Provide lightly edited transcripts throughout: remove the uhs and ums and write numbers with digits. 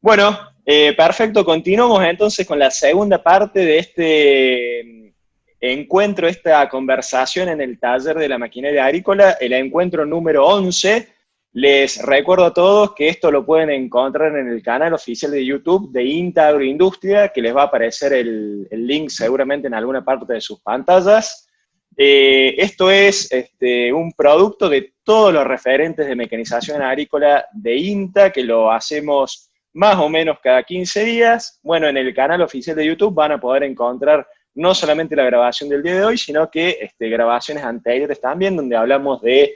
Bueno, perfecto. Continuamos entonces con la segunda parte de este encuentro, esta conversación en el taller de la maquinaria agrícola, el encuentro número 11. Les recuerdo a todos que esto lo pueden encontrar en el canal oficial de YouTube de INTA Agroindustria, que les va a aparecer el link seguramente en alguna parte de sus pantallas. Esto es un producto de todos los referentes de mecanización agrícola de INTA, que lo hacemos más o menos cada 15 días. Bueno, en el canal oficial de YouTube van a poder encontrar no solamente la grabación del día de hoy, sino que grabaciones anteriores también, donde hablamos de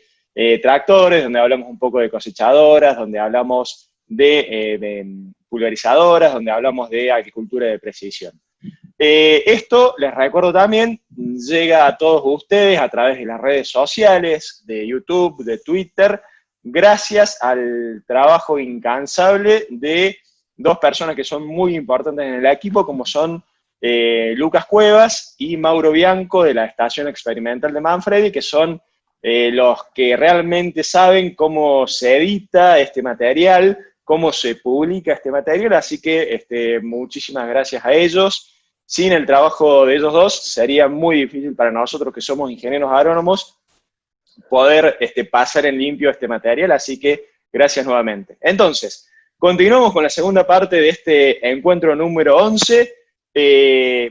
tractores, donde hablamos un poco de cosechadoras, donde hablamos de pulverizadoras, donde hablamos de agricultura de precisión. Esto, les recuerdo también, llega a todos ustedes a través de las redes sociales, de YouTube, de Twitter, gracias al trabajo incansable de dos personas que son muy importantes en el equipo, como son Lucas Cuevas y Mauro Bianco de la Estación Experimental de Manfredi, que son los que realmente saben cómo se edita este material, cómo se publica este material, así que muchísimas gracias a ellos. Sin el trabajo de ellos dos sería muy difícil para nosotros que somos ingenieros agrónomos poder pasar en limpio este material, así que gracias nuevamente. Entonces, continuamos con la segunda parte de este encuentro número 11.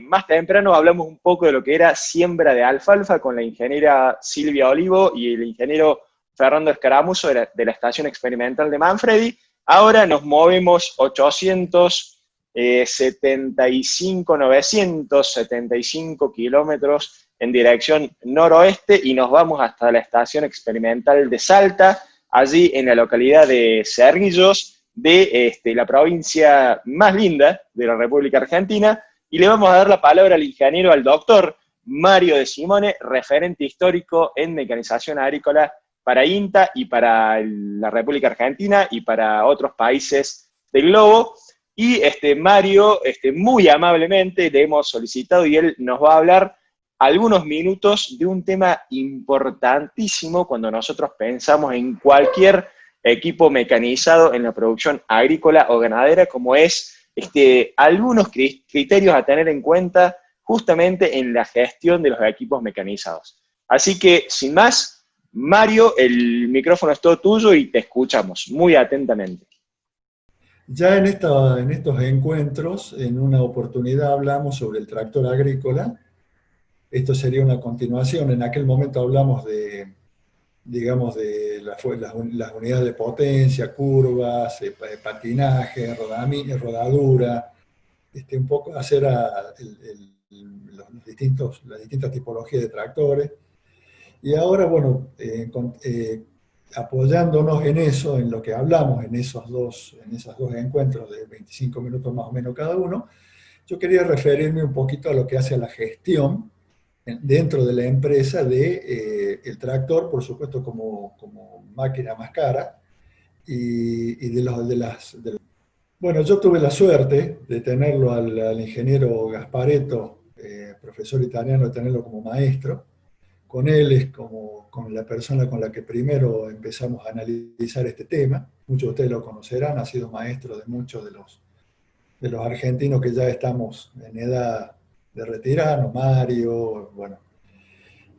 Más temprano hablamos un poco de lo que era siembra de alfalfa con la ingeniera Silvia Olivo y el ingeniero Fernando Escaramuzo de la Estación Experimental de Manfredi. Ahora nos movemos 975 kilómetros en dirección noroeste y nos vamos hasta la Estación Experimental de Salta, allí en la localidad de Cerrillos, de la provincia más linda de la República Argentina, y le vamos a dar la palabra al ingeniero, al doctor Mario De Simone, referente histórico en mecanización agrícola para INTA y para la República Argentina y para otros países del globo. Y Mario, muy amablemente, le hemos solicitado y él nos va a hablar algunos minutos de un tema importantísimo cuando nosotros pensamos en cualquier equipo mecanizado en la producción agrícola o ganadera, como es algunos criterios a tener en cuenta justamente en la gestión de los equipos mecanizados. Así que, sin más, Mario, el micrófono es todo tuyo y te escuchamos muy atentamente. Ya en estos encuentros, en una oportunidad hablamos sobre el tractor agrícola. Esto sería una continuación. En aquel momento hablamos de, digamos, de las unidades de potencia, curvas, patinaje, rodadura, un poco hacer las distintas tipologías de tractores. Y ahora, bueno, apoyándonos en eso, en lo que hablamos en esos dos encuentros de 25 minutos más o menos cada uno, yo quería referirme un poquito a lo que hace a la gestión dentro de la empresa de el tractor, por supuesto como máquina más cara, Bueno, yo tuve la suerte de tenerlo al ingeniero Gasparetto, profesor italiano, de tenerlo como maestro. Con él es con la persona con la que primero empezamos a analizar este tema. Muchos de ustedes lo conocerán, ha sido maestro de muchos de los argentinos que ya estamos en edad de retirarnos, Mario, bueno.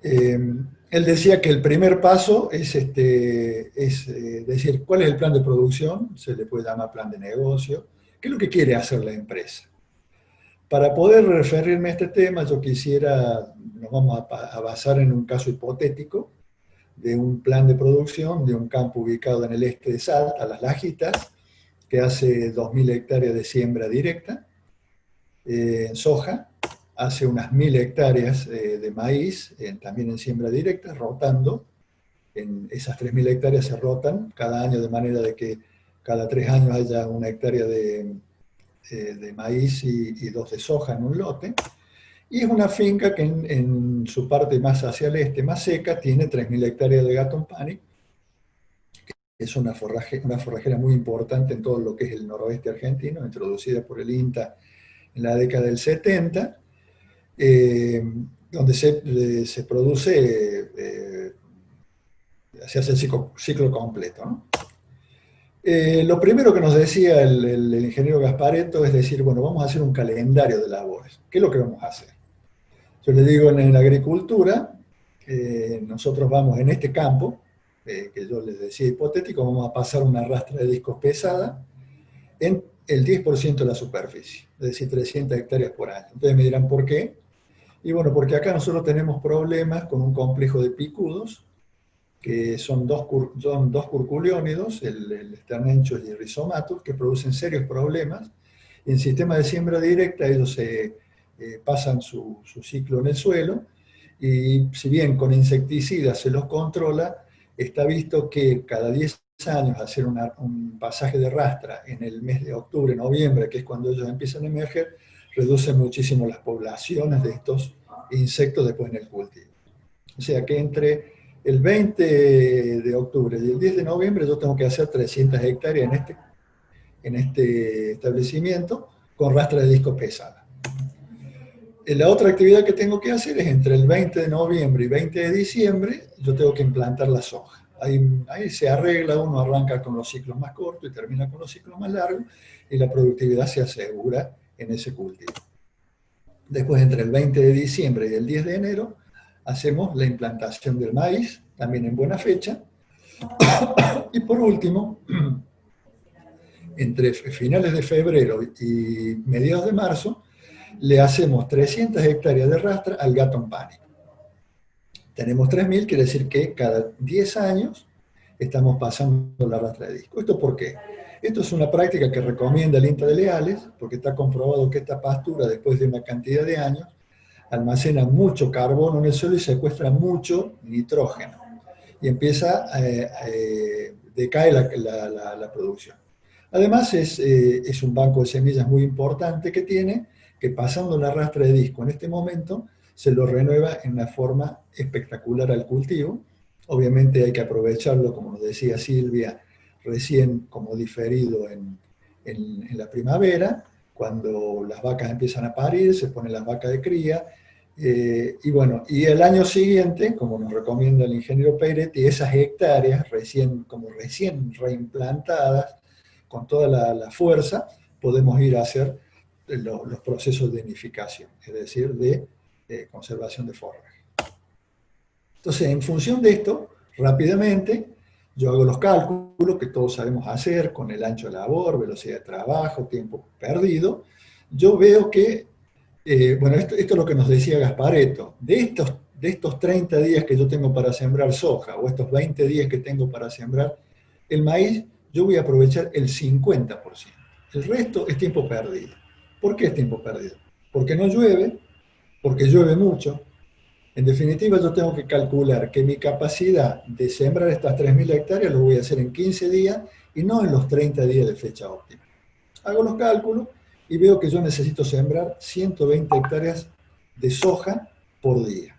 Él decía que el primer paso es decir, ¿cuál es el plan de producción? Se le puede llamar plan de negocio. ¿Qué es lo que quiere hacer la empresa? Para poder referirme a este tema, yo quisiera, nos vamos a basar en un caso hipotético de un plan de producción de un campo ubicado en el este de Salta, Las Lajitas, que hace 2.000 hectáreas de siembra directa en soja, hace unas 1.000 hectáreas de maíz, también en siembra directa, rotando. En esas 3.000 hectáreas se rotan cada año de manera de que cada 3 años haya una hectárea de maíz y 2 de soja en un lote. Y es una finca que en su parte más hacia el este, más seca, tiene 3.000 hectáreas de Gatton Panic, que es una forrajera muy importante en todo lo que es el noroeste argentino, introducida por el INTA en la década del 70, donde se produce, se hace el ciclo completo, ¿no? Lo primero que nos decía el ingeniero Gasparetto es decir, bueno, vamos a hacer un calendario de labores. ¿Qué es lo que vamos a hacer? Yo le digo en la agricultura, nosotros vamos en este campo, que yo les decía hipotético, vamos a pasar una rastra de discos pesada en el 10% de la superficie, es decir, 300 hectáreas por año. Ustedes me dirán, ¿por qué? Y bueno, porque acá nosotros tenemos problemas con un complejo de picudos, que son dos curculiónidos, el Sternenchus y el Rhizomatus, que producen serios problemas. En sistema de siembra directa ellos pasan su ciclo en el suelo, y si bien con insecticidas se los controla, está visto que cada 10 años hacer un pasaje de rastra en el mes de octubre, noviembre, que es cuando ellos empiezan a emerger, reduce muchísimo las poblaciones de estos insectos después en el cultivo. O sea que entre el 20 de octubre y el 10 de noviembre yo tengo que hacer 300 hectáreas en este establecimiento con rastra de disco pesada. La otra actividad que tengo que hacer es entre el 20 de noviembre y 20 de diciembre, yo tengo que implantar la soja. Ahí se arregla, uno arranca con los ciclos más cortos y termina con los ciclos más largos, y la productividad se asegura en ese cultivo. Después, entre el 20 de diciembre y el 10 de enero, hacemos la implantación del maíz, también en buena fecha. Y por último, entre finales de febrero y mediados de marzo, le hacemos 300 hectáreas de rastra al gato en pánico. Tenemos 3.000, quiere decir que cada 10 años estamos pasando la rastra de disco. ¿Esto por qué? Esto es una práctica que recomienda el INTA de Leales, porque está comprobado que esta pastura, después de una cantidad de años, almacena mucho carbono en el suelo y secuestra mucho nitrógeno. Y empieza decae la producción. Además, es un banco de semillas muy importante que tiene, que pasando la rastra de disco en este momento, se lo renueva en una forma espectacular al cultivo. Obviamente hay que aprovecharlo, como nos decía Silvia, recién como diferido en la primavera, cuando las vacas empiezan a parir, se ponen las vacas de cría, y bueno, y el año siguiente, como nos recomienda el ingeniero Peiretti, esas hectáreas como recién reimplantadas, con toda la fuerza, podemos ir a hacer los procesos de nidificación, es decir, de conservación de forraje. Entonces, en función de esto, rápidamente, yo hago los cálculos que todos sabemos hacer con el ancho de labor, velocidad de trabajo, tiempo perdido. Yo veo que, bueno, esto es lo que nos decía Gasparetto, de estos 30 días que yo tengo para sembrar soja, o estos 20 días que tengo para sembrar el maíz, yo voy a aprovechar el 50%. El resto es tiempo perdido. ¿Por qué es tiempo perdido? Porque no llueve, porque llueve mucho. En definitiva, yo tengo que calcular que mi capacidad de sembrar estas 3.000 hectáreas lo voy a hacer en 15 días y no en los 30 días de fecha óptima. Hago los cálculos y veo que yo necesito sembrar 120 hectáreas de soja por día.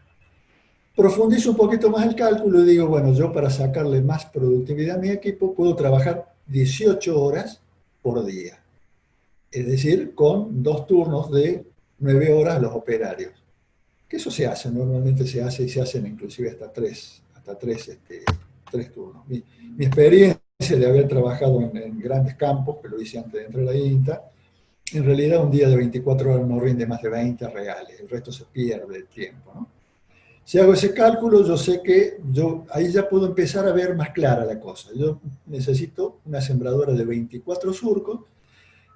Profundizo un poquito más el cálculo y digo, bueno, yo para sacarle más productividad a mi equipo puedo trabajar 18 horas por día. Es decir, con 2 turnos de 9 horas a los operarios. Que eso se hace, normalmente se hace y se hacen inclusive hasta tres turnos. Mi experiencia de haber trabajado en grandes campos, que lo hice antes de entrar a la INTA, en realidad un día de 24 horas no rinde más de 20 reales, el resto se pierde el tiempo, ¿no? Si hago ese cálculo, yo sé que ahí ya puedo empezar a ver más clara la cosa. Yo necesito una sembradora de 24 surcos,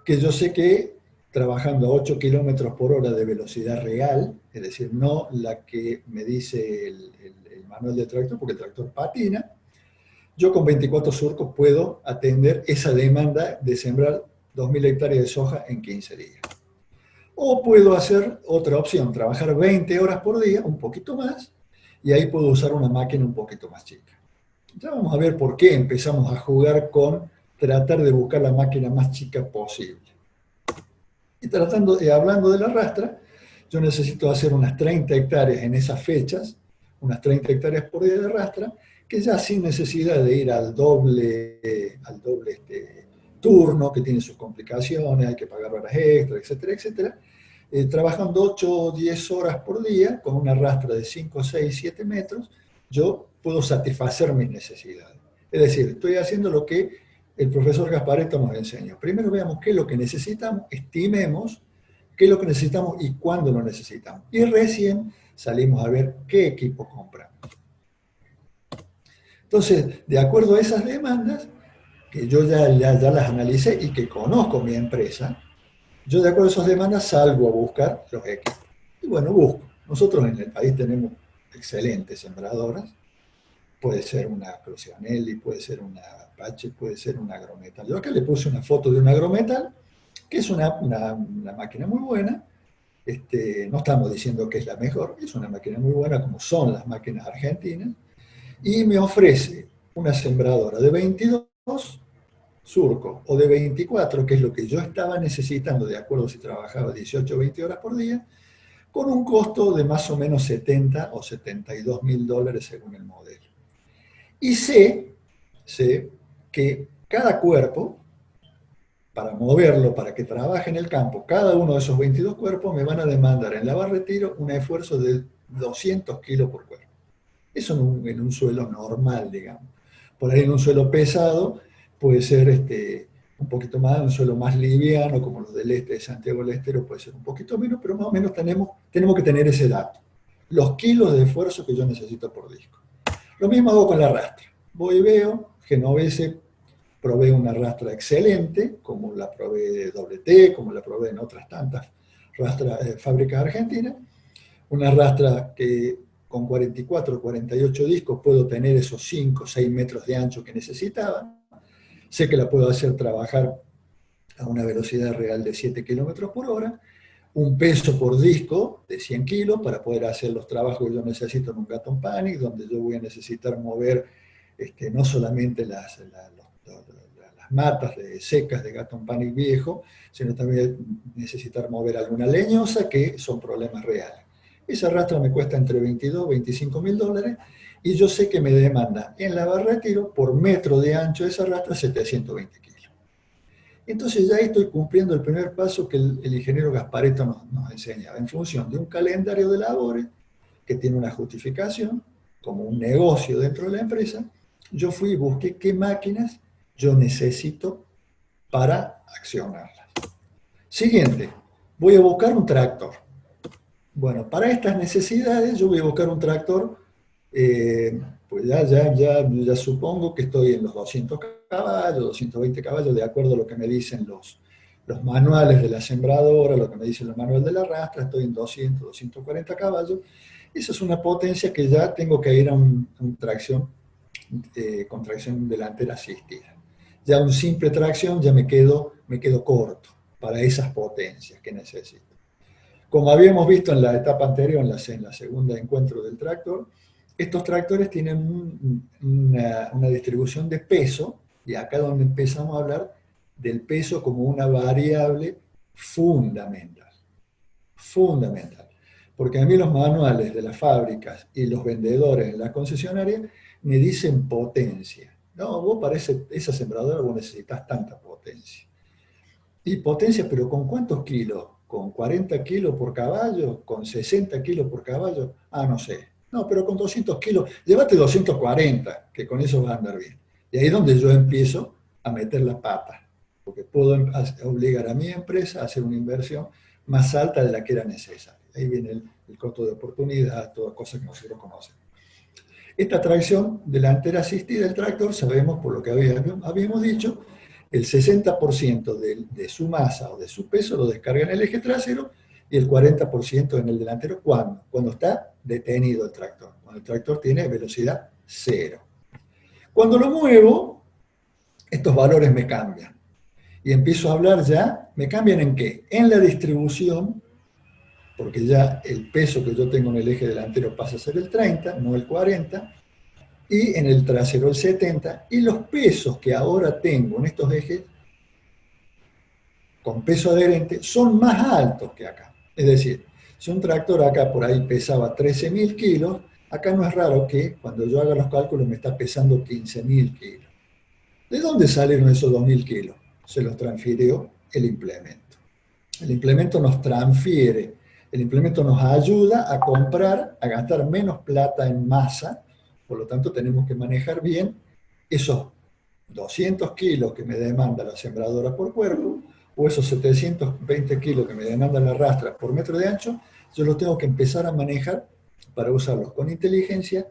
que yo sé que trabajando a 8 kilómetros por hora de velocidad real, es decir, no la que me dice el manual de tractor, porque el tractor patina, yo con 24 surcos puedo atender esa demanda de sembrar 2.000 hectáreas de soja en 15 días. O puedo hacer otra opción, trabajar 20 horas por día, un poquito más, y ahí puedo usar una máquina un poquito más chica. Ya vamos a ver por qué empezamos a jugar con tratar de buscar la máquina más chica posible. Y hablando de la rastra, yo necesito hacer unas 30 hectáreas en esas fechas, unas 30 hectáreas por día de rastra, que ya sin necesidad de ir al doble turno, que tiene sus complicaciones, hay que pagar horas extras, etcétera, etcétera, trabajando 8 o 10 horas por día, con una rastra de 5, 6, 7 metros, yo puedo satisfacer mis necesidades. Es decir, estoy haciendo lo que el profesor Gasparetto nos enseñó. Primero veamos qué es lo que necesitamos, estimemos qué es lo que necesitamos y cuándo lo necesitamos. Y recién salimos a ver qué equipo compramos. Entonces, de acuerdo a esas demandas, que yo ya las analicé y que conozco mi empresa, yo de acuerdo a esas demandas salgo a buscar los equipos. Y bueno, busco. Nosotros en el país tenemos excelentes sembradoras. Puede ser una Crucianelli, puede ser una Apache, puede ser una Agrometal. Yo acá le puse una foto de una Agrometal, que es una máquina muy buena. No estamos diciendo que es la mejor, es una máquina muy buena como son las máquinas argentinas. Y me ofrece una sembradora de 22 surco o de 24, que es lo que yo estaba necesitando, de acuerdo si trabajaba 18 o 20 horas por día, con un costo de más o menos 70 o 72 mil dólares según el modelo. Y sé que cada cuerpo, para moverlo, para que trabaje en el campo, cada uno de esos 22 cuerpos me van a demandar en la retiro un esfuerzo de 200 kilos por cuerpo. Eso en un suelo normal, digamos. Por ahí en un suelo pesado puede ser un poquito más, un suelo más liviano, como los del este de Santiago del Estero, puede ser un poquito menos, pero más o menos tenemos que tener ese dato. Los kilos de esfuerzo que yo necesito por disco. Lo mismo hago con la rastra. Voy y veo, Genovese provee una rastra excelente, como la provee WT, como la provee en otras tantas fábricas argentinas. Una rastra que con 44 o 48 discos puedo tener esos 5 o 6 metros de ancho que necesitaba. Sé que la puedo hacer trabajar a una velocidad real de 7 kilómetros por hora, un peso por disco de 100 kilos para poder hacer los trabajos que yo necesito en un Gatton Panic, donde yo voy a necesitar mover no solamente las matas secas de Gatton Panic viejo, sino también necesitar mover alguna leñosa, que son problemas reales. Esa rastra me cuesta entre 22 y 25 mil dólares, y yo sé que me demanda en la barra de tiro, por metro de ancho de esa rastra, 720 kilos. Entonces ya estoy cumpliendo el primer paso que el ingeniero Gasparetto nos enseñaba, en función de un calendario de labores que tiene una justificación, como un negocio dentro de la empresa. Yo fui y busqué qué máquinas yo necesito para accionarlas. Siguiente, voy a buscar un tractor. Bueno, para estas necesidades yo voy a buscar un tractor, pues ya supongo que estoy en los 200 caballos, 220 caballos, de acuerdo a lo que me dicen los manuales de la sembradora, lo que me dice el manual de la rastra, estoy en 200, 240 caballos. Esa es una potencia que ya tengo que ir a un tracción, con tracción delantera asistida. Ya un simple tracción ya me quedo corto para esas potencias que necesito. Como habíamos visto en la etapa anterior, en la segunda encuentro del tractor, estos tractores tienen una distribución de peso, y acá es donde empezamos a hablar del peso como una variable fundamental. Fundamental. Porque a mí los manuales de las fábricas y los vendedores en la concesionaria me dicen potencia. No, vos para esa sembradora vos necesitas tanta potencia. Y potencia, pero ¿con cuántos kilos? ¿Con 40 kilos por caballo? ¿Con 60 kilos por caballo? Ah, no sé. No, pero con 200 kilos, llévate 240, que con eso va a andar bien. Y ahí es donde yo empiezo a meter la pata, porque puedo obligar a mi empresa a hacer una inversión más alta de la que era necesaria. Ahí viene el costo de oportunidad, todas cosas que nosotros conocemos. Esta tracción delantera asistida del tractor, sabemos por lo que habíamos dicho, el 60% de su masa o de su peso lo descarga en el eje trasero y el 40% en el delantero. ¿Cuándo? Cuando está detenido el tractor, cuando el tractor tiene velocidad cero. Cuando lo muevo, estos valores me cambian. Y empiezo a hablar ya, ¿me cambian en qué? En la distribución, porque ya el peso que yo tengo en el eje delantero pasa a ser el 30, no el 40, y en el trasero el 70, y los pesos que ahora tengo en estos ejes con peso adherente son más altos que acá. Es decir, si un tractor acá por ahí pesaba 13.000 kilos, acá no es raro que cuando yo haga los cálculos me está pesando 15.000 kilos. ¿De dónde salieron esos 2.000 kilos? Se los transfirió el implemento. El implemento nos transfiere, el implemento nos ayuda a comprar, a gastar menos plata en masa, por lo tanto tenemos que manejar bien esos 200 kilos que me demanda la sembradora por cuerpo, o esos 720 kilos que me demanda la rastra por metro de ancho, yo los tengo que empezar a manejar para usarlos con inteligencia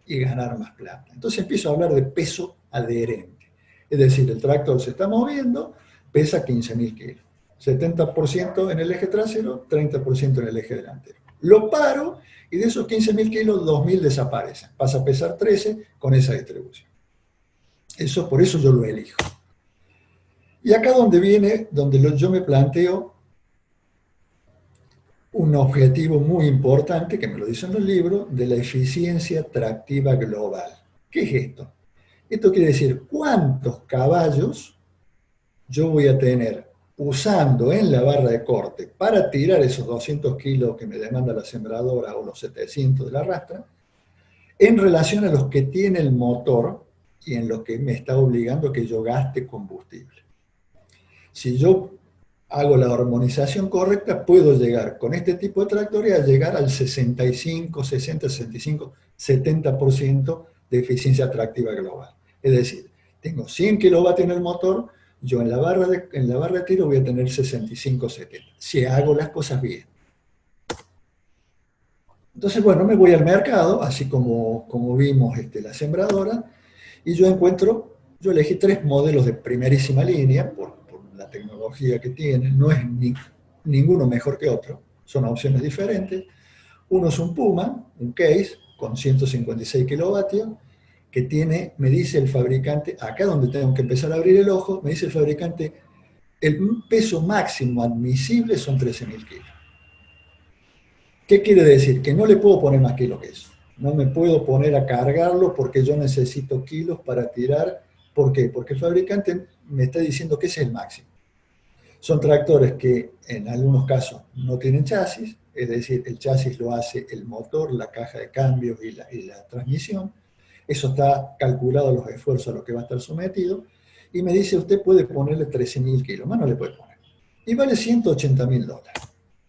y ganar más plata. Entonces empiezo a hablar de peso adherente. Es decir, el tractor se está moviendo, pesa 15.000 kilos. 70% en el eje trasero, 30% en el eje delantero. Lo paro y de esos 15.000 kilos, 2.000 desaparecen. Pasa a pesar 13 con esa distribución. Eso, por eso yo lo elijo. Y acá donde viene, donde yo me planteo un objetivo muy importante, que me lo dice en el libro, de la eficiencia tractiva global. ¿Qué es esto? Esto quiere decir cuántos caballos yo voy a tener usando en la barra de corte para tirar esos 200 kilos que me demanda la sembradora o los 700 de la rastra, en relación a los que tiene el motor y en los que me está obligando que yo gaste combustible. Si yo hago la hormonización correcta, puedo llegar con este tipo de tractores a llegar al 65, 60, 65, 70% de eficiencia atractiva global. Es decir, tengo 100 kilovatios en el motor, yo en la barra de tiro voy a tener 65, 70, si hago las cosas bien. Entonces, bueno, me voy al mercado, así como vimos la sembradora, y yo elegí 3 modelos de primerísima línea, por la tecnología que tienen, no es ninguno mejor que otro, son opciones diferentes. Uno es un Puma, un case, con 156 kilovatios, que tiene, me dice el fabricante, acá donde tengo que empezar a abrir el ojo, me dice el fabricante, el peso máximo admisible son 13.000 kilos. ¿Qué quiere decir? Que no le puedo poner más kilos que eso. No me puedo poner a cargarlo porque yo necesito kilos para tirar. ¿Por qué? Porque el fabricante me está diciendo que ese es el máximo. Son tractores que en algunos casos no tienen chasis, es decir, el chasis lo hace el motor, la caja de cambios y la transmisión. Eso está calculado los esfuerzos a los que va a estar sometido. Y me dice, usted puede ponerle 13.000 kilos, más no le puede poner. Y vale $180.000.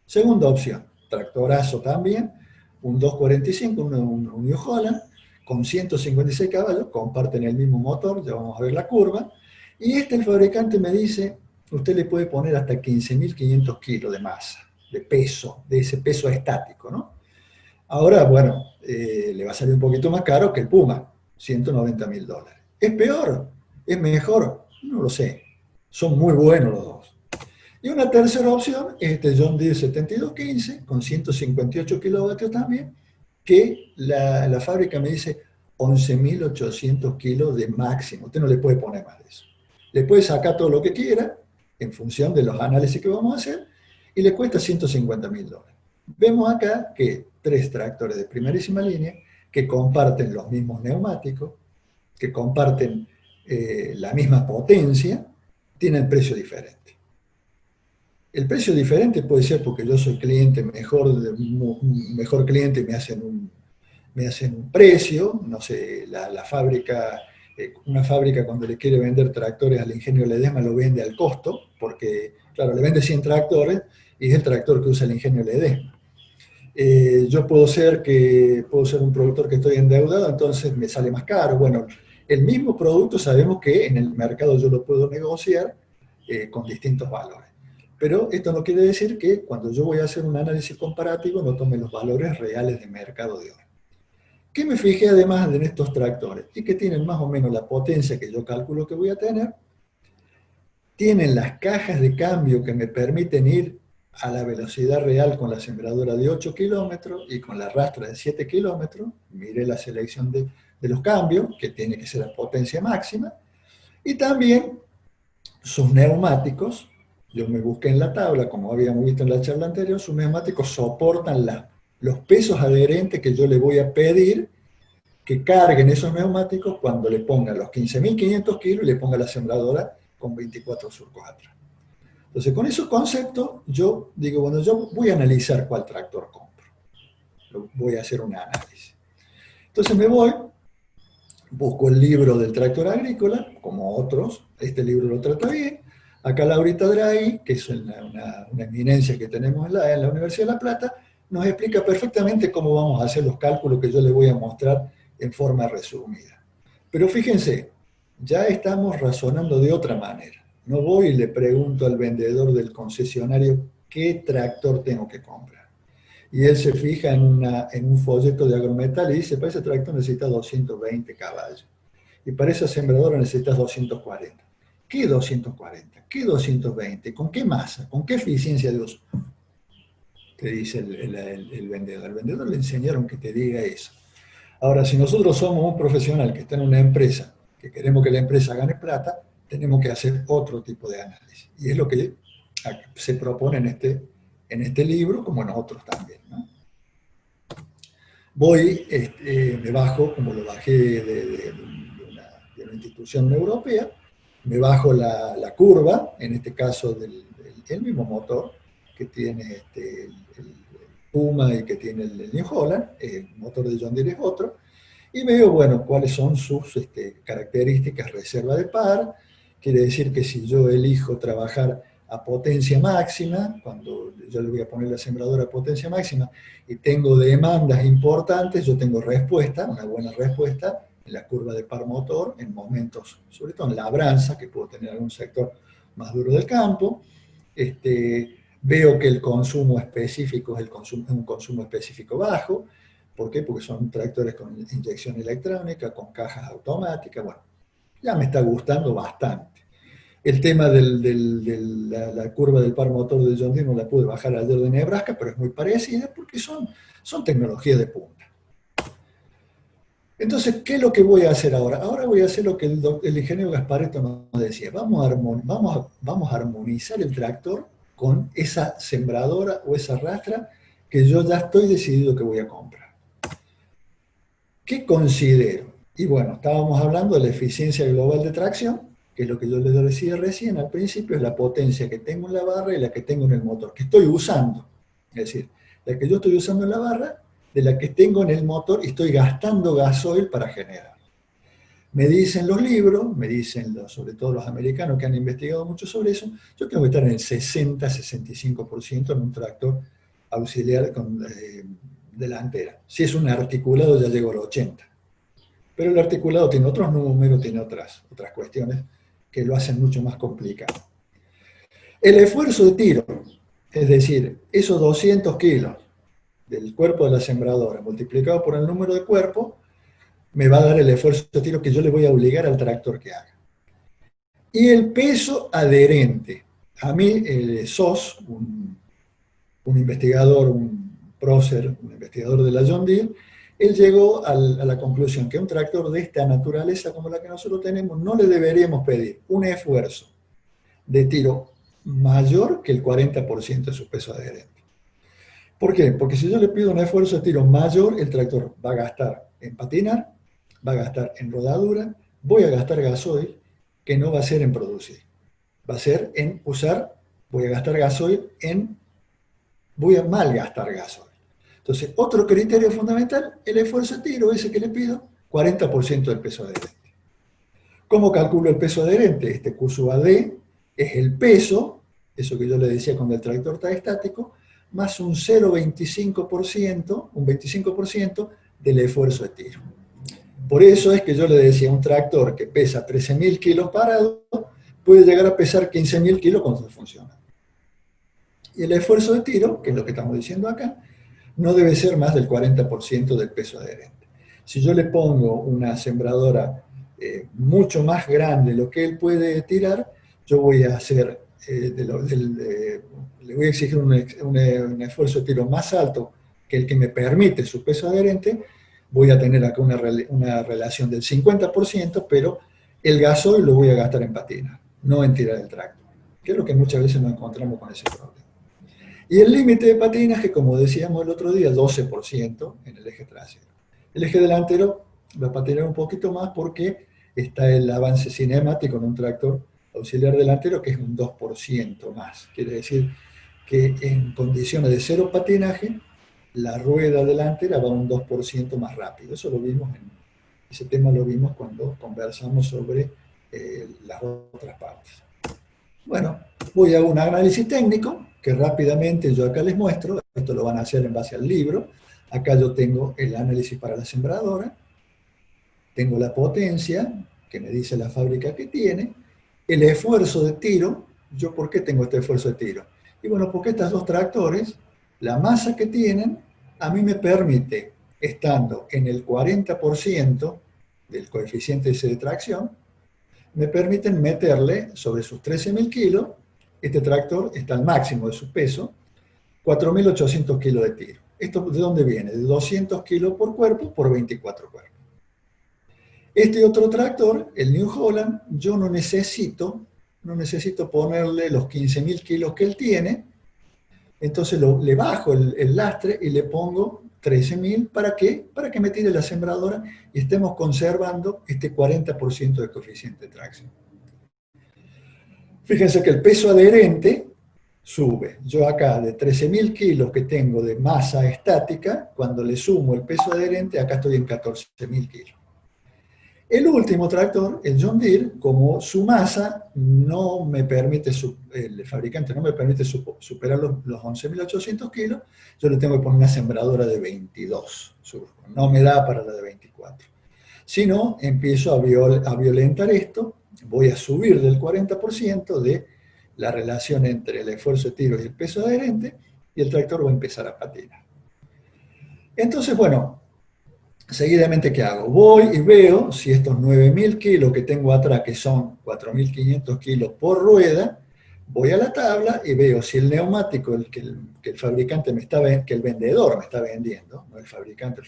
Segunda opción, tractorazo también, un 245, un New Holland, con 156 caballos, comparten el mismo motor, ya vamos a ver la curva, y el fabricante me dice, usted le puede poner hasta 15.500 kilos de masa, de peso, de ese peso estático, ¿no? Ahora, bueno, le va a salir un poquito más caro que el Puma, $190.000. ¿Es peor? ¿Es mejor? No lo sé. Son muy buenos los dos. Y una tercera opción es este John Deere 7215 con 158 kilovatios también, que la fábrica me dice 11.800 kilos de máximo. Usted no le puede poner más de eso. Le puede sacar todo lo que quiera en función de los análisis que vamos a hacer y le cuesta $150.000. Vemos acá que 3 tractores de primerísima línea que comparten los mismos neumáticos, que comparten la misma potencia, tienen precio diferente. El precio diferente puede ser porque yo soy cliente mejor cliente y me hacen un precio, no sé, la fábrica, una fábrica cuando le quiere vender tractores al ingenio Ledesma lo vende al costo, porque, claro, le vende 100 tractores y es el tractor que usa el ingenio Ledesma. Yo puedo ser un productor que estoy endeudado, entonces me sale más caro. Bueno, el mismo producto sabemos que en el mercado yo lo puedo negociar con distintos valores. Pero esto no quiere decir que cuando yo voy a hacer un análisis comparativo no tome los valores reales de mercado de hoy. ¿Qué me fijé además en estos tractores? Y que tienen más o menos la potencia que yo calculo que voy a tener, tienen las cajas de cambio que me permiten ir a la velocidad real con la sembradora de 8 kilómetros y con la rastra de 7 kilómetros, miré la selección de los cambios, que tiene que ser a potencia máxima, y también sus neumáticos. Yo me busqué en la tabla, como habíamos visto en la charla anterior, sus neumáticos soportan los pesos adherentes que yo le voy a pedir que carguen esos neumáticos cuando le ponga los 15.500 kilos y le ponga la sembradora con 24 surcos atrás. Entonces, con esos conceptos, yo digo, bueno, yo voy a analizar cuál tractor compro. Voy a hacer un análisis. Entonces me voy, busco el libro del tractor agrícola, como otros, este libro lo trata bien. Acá Laurita Draghi, que es una eminencia que tenemos en la Universidad de La Plata, nos explica perfectamente cómo vamos a hacer los cálculos que yo les voy a mostrar en forma resumida. Pero fíjense, ya estamos razonando de otra manera. No voy y le pregunto al vendedor del concesionario qué tractor tengo que comprar. Y él se fija en un folleto de Agrometal y dice, para ese tractor necesitas 220 caballos. Y para esa sembradora necesitas 240. ¿Qué 240? ¿Qué 220? ¿Con qué masa? ¿Con qué eficiencia de uso? Te dice el vendedor. Al vendedor le enseñaron que te diga eso. Ahora, si nosotros somos un profesional que está en una empresa, que queremos que la empresa gane plata, tenemos que hacer otro tipo de análisis. Y es lo que se propone en este libro, como en otros también, ¿no? Voy, me bajo, como lo bajé de una institución europea, me bajo la curva, en este caso del mismo motor que tiene el Puma y que tiene el New Holland, el motor de John Deere es otro, y veo, bueno, cuáles son sus características, reserva de par, quiere decir que si yo elijo trabajar a potencia máxima, cuando yo le voy a poner la sembradora a potencia máxima y tengo demandas importantes, yo tengo respuesta, una buena respuesta en la curva de par motor, en momentos, sobre todo en labranza, que puedo tener algún sector más duro del campo. Veo que el consumo específico es un consumo específico bajo. ¿Por qué? Porque son tractores con inyección electrónica, con cajas automáticas. Bueno, ya me está gustando bastante. El tema de la curva del par motor de John Deere no la pude bajar ayer de Nebraska, pero es muy parecida porque son tecnologías de punta. Entonces, ¿qué es lo que voy a hacer ahora? Ahora voy a hacer lo que el ingeniero Gasparetto nos decía. Vamos a armonizar el tractor con esa sembradora o esa rastra que yo ya estoy decidido que voy a comprar. ¿Qué considero? Y bueno, estábamos hablando de la eficiencia global de tracción, que es lo que yo les decía recién al principio, es la potencia que tengo en la barra y la que tengo en el motor, que estoy usando. Es decir, la que yo estoy usando en la barra, de la que tengo en el motor y estoy gastando gasoil para generar. Me dicen los libros, me dicen sobre todo los americanos que han investigado mucho sobre eso, yo tengo que estar en el 60-65% en un tractor auxiliar con delantera. Si es un articulado ya llego al 80%. Pero el articulado tiene otros números, tiene otras cuestiones que lo hacen mucho más complicado. El esfuerzo de tiro, es decir, esos 200 kilos del cuerpo de la sembradora multiplicado por el número de cuerpos, me va a dar el esfuerzo de tiro que yo le voy a obligar al tractor que haga. Y el peso adherente. A mí, SOS, un investigador, un prócer, un investigador de la John Deere, él llegó a la conclusión que un tractor de esta naturaleza como la que nosotros tenemos, no le deberíamos pedir un esfuerzo de tiro mayor que el 40% de su peso adherente. ¿Por qué? Porque si yo le pido un esfuerzo de tiro mayor, el tractor va a gastar en patinar, va a gastar en rodadura, voy a gastar gasoil, que no va a ser en producir. Va a ser en usar, voy a gastar gasoil voy a malgastar gasoil. Entonces, otro criterio fundamental, el esfuerzo de tiro, ese que le pido, 40% del peso adherente. ¿Cómo calculo el peso adherente? Este QSUAD es el peso, eso que yo le decía cuando el tractor está estático, más un 0,25%, un 25% del esfuerzo de tiro. Por eso es que yo le decía, un tractor que pesa 13.000 kilos parado, puede llegar a pesar 15.000 kilos cuando funciona. Y el esfuerzo de tiro, que es lo que estamos diciendo acá, no debe ser más del 40% del peso adherente. Si yo le pongo una sembradora mucho más grande de lo que él puede tirar, yo voy a hacer, le voy a exigir un esfuerzo de tiro más alto que el que me permite su peso adherente, voy a tener acá una relación del 50%, pero el gasoil lo voy a gastar en patinar, no en tirar el tractor, que es lo que muchas veces nos encontramos con ese problema. Y el límite de patinaje, como decíamos el otro día, 12% en el eje trasero. El eje delantero va a patinar un poquito más porque está el avance cinemático en un tractor auxiliar delantero que es un 2% más. Quiere decir que en condiciones de cero patinaje, la rueda delantera va un 2% más rápido. Eso lo vimos ese tema lo vimos cuando conversamos sobre las otras partes. Bueno, voy a un análisis técnico que rápidamente yo acá les muestro. Esto lo van a hacer en base al libro. Acá yo tengo el análisis para la sembradora, tengo la potencia, que me dice la fábrica que tiene, el esfuerzo de tiro. ¿Yo por qué tengo este esfuerzo de tiro? Y bueno, porque estos dos tractores, la masa que tienen, a mí me permite, estando en el 40% del coeficiente ese de tracción, me permiten meterle sobre sus 13.000 kilos, este tractor está al máximo de su peso, 4.800 kilos de tiro. ¿Esto de dónde viene? De 200 kilos por cuerpo por 24 cuerpos. Este otro tractor, el New Holland, yo no necesito ponerle los 15.000 kilos que él tiene, entonces le bajo el lastre y le pongo 13.000, ¿para qué? Para que me tire la sembradora y estemos conservando este 40% de coeficiente de tracción. Fíjense que el peso adherente sube. Yo acá de 13.000 kilos que tengo de masa estática, cuando le sumo el peso adherente, acá estoy en 14.000 kilos. El último tractor, el John Deere, como su masa no me permite, el fabricante no me permite superar los 11.800 kilos, yo le tengo que poner una sembradora de 22, no me da para la de 24. Si no, empiezo a violentar esto, voy a subir del 40% de la relación entre el esfuerzo de tiro y el peso adherente, y el tractor va a empezar a patinar. Entonces, bueno, seguidamente, ¿qué hago? Voy y veo si estos 9.000 kilos que tengo atrás, que son 4.500 kilos por rueda, voy a la tabla y veo si el neumático que el fabricante que el vendedor me está vendiendo, no el fabricante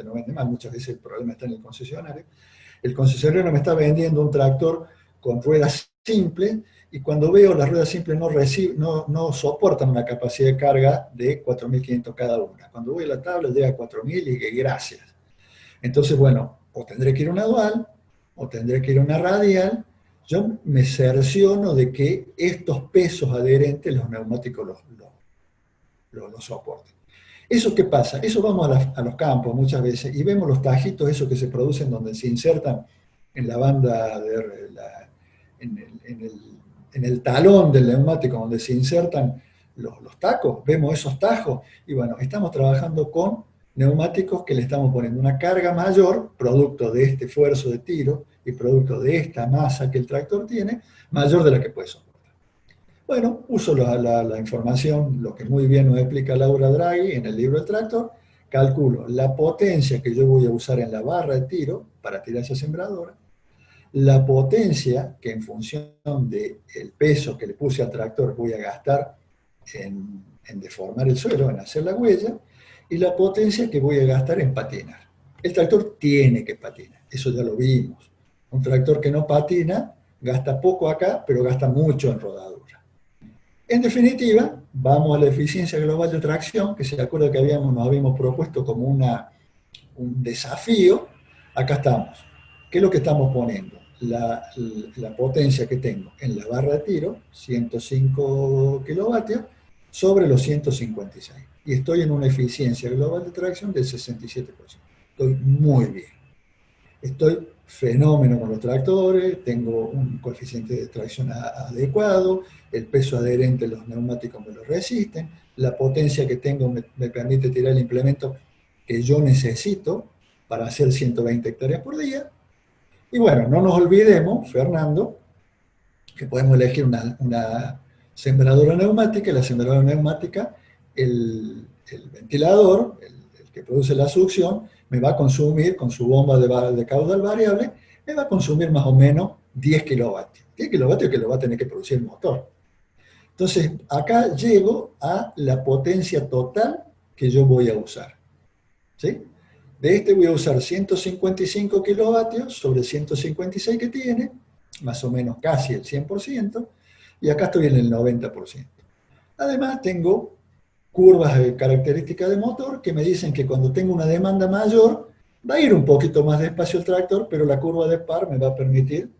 no vende mal, muchas veces el problema está en el concesionario me está vendiendo un tractor con ruedas simples, y cuando veo las ruedas simples no soportan una capacidad de carga de 4.500 cada una. Cuando voy a la tabla llega a 4.000 y gracias. Entonces, bueno, o tendré que ir a una dual, o tendré que ir a una radial. Yo me cerciono de que estos pesos adherentes los neumáticos los soporten. ¿Eso qué pasa? Eso vamos a los campos muchas veces y vemos los tajitos esos que se producen donde se insertan en la banda, en el talón del neumático, donde se insertan los tacos. Vemos esos tajos y bueno, estamos trabajando con neumáticos que le estamos poniendo una carga mayor, producto de este esfuerzo de tiro y producto de esta masa que el tractor tiene, mayor de la que puede soportar. Bueno, uso la información, lo que muy bien nos explica Laura Draghi en el libro del tractor, calculo la potencia que yo voy a usar en la barra de tiro para tirar esa sembradora, la potencia que en función del peso que le puse al tractor voy a gastar en deformar el suelo, en hacer la huella, y la potencia que voy a gastar en patinar. El tractor tiene que patinar, eso ya lo vimos. Un tractor que no patina gasta poco acá, pero gasta mucho en rodadura. En definitiva, vamos a la eficiencia global de tracción, que se acuerda que nos habíamos propuesto como un desafío. Acá estamos. ¿Qué es lo que estamos poniendo? La potencia que tengo en la barra de tiro, 105 kilovatios, sobre los 156. Y estoy en una eficiencia global de tracción del 67%. Estoy muy bien. Estoy fenómeno con los tractores, tengo un coeficiente de tracción adecuado, el peso adherente de los neumáticos me lo resisten, la potencia que tengo me permite tirar el implemento que yo necesito para hacer 120 hectáreas por día. Y bueno, no nos olvidemos, Fernando, que podemos elegir una sembradora neumática, y la sembradora neumática, el ventilador, el que produce la succión, me va a consumir, con su bomba de caudal variable, me va a consumir más o menos 10 kilovatios. 10 kilovatios que lo va a tener que producir el motor. Entonces, acá llego a la potencia total que yo voy a usar. ¿Sí? De este voy a usar 155 kilovatios sobre 156 que tiene, más o menos casi el 100%, y acá estoy en el 90%. Además, tengo curvas de características de motor que me dicen que cuando tengo una demanda mayor, va a ir un poquito más despacio el tractor, pero la curva de par me va a permitir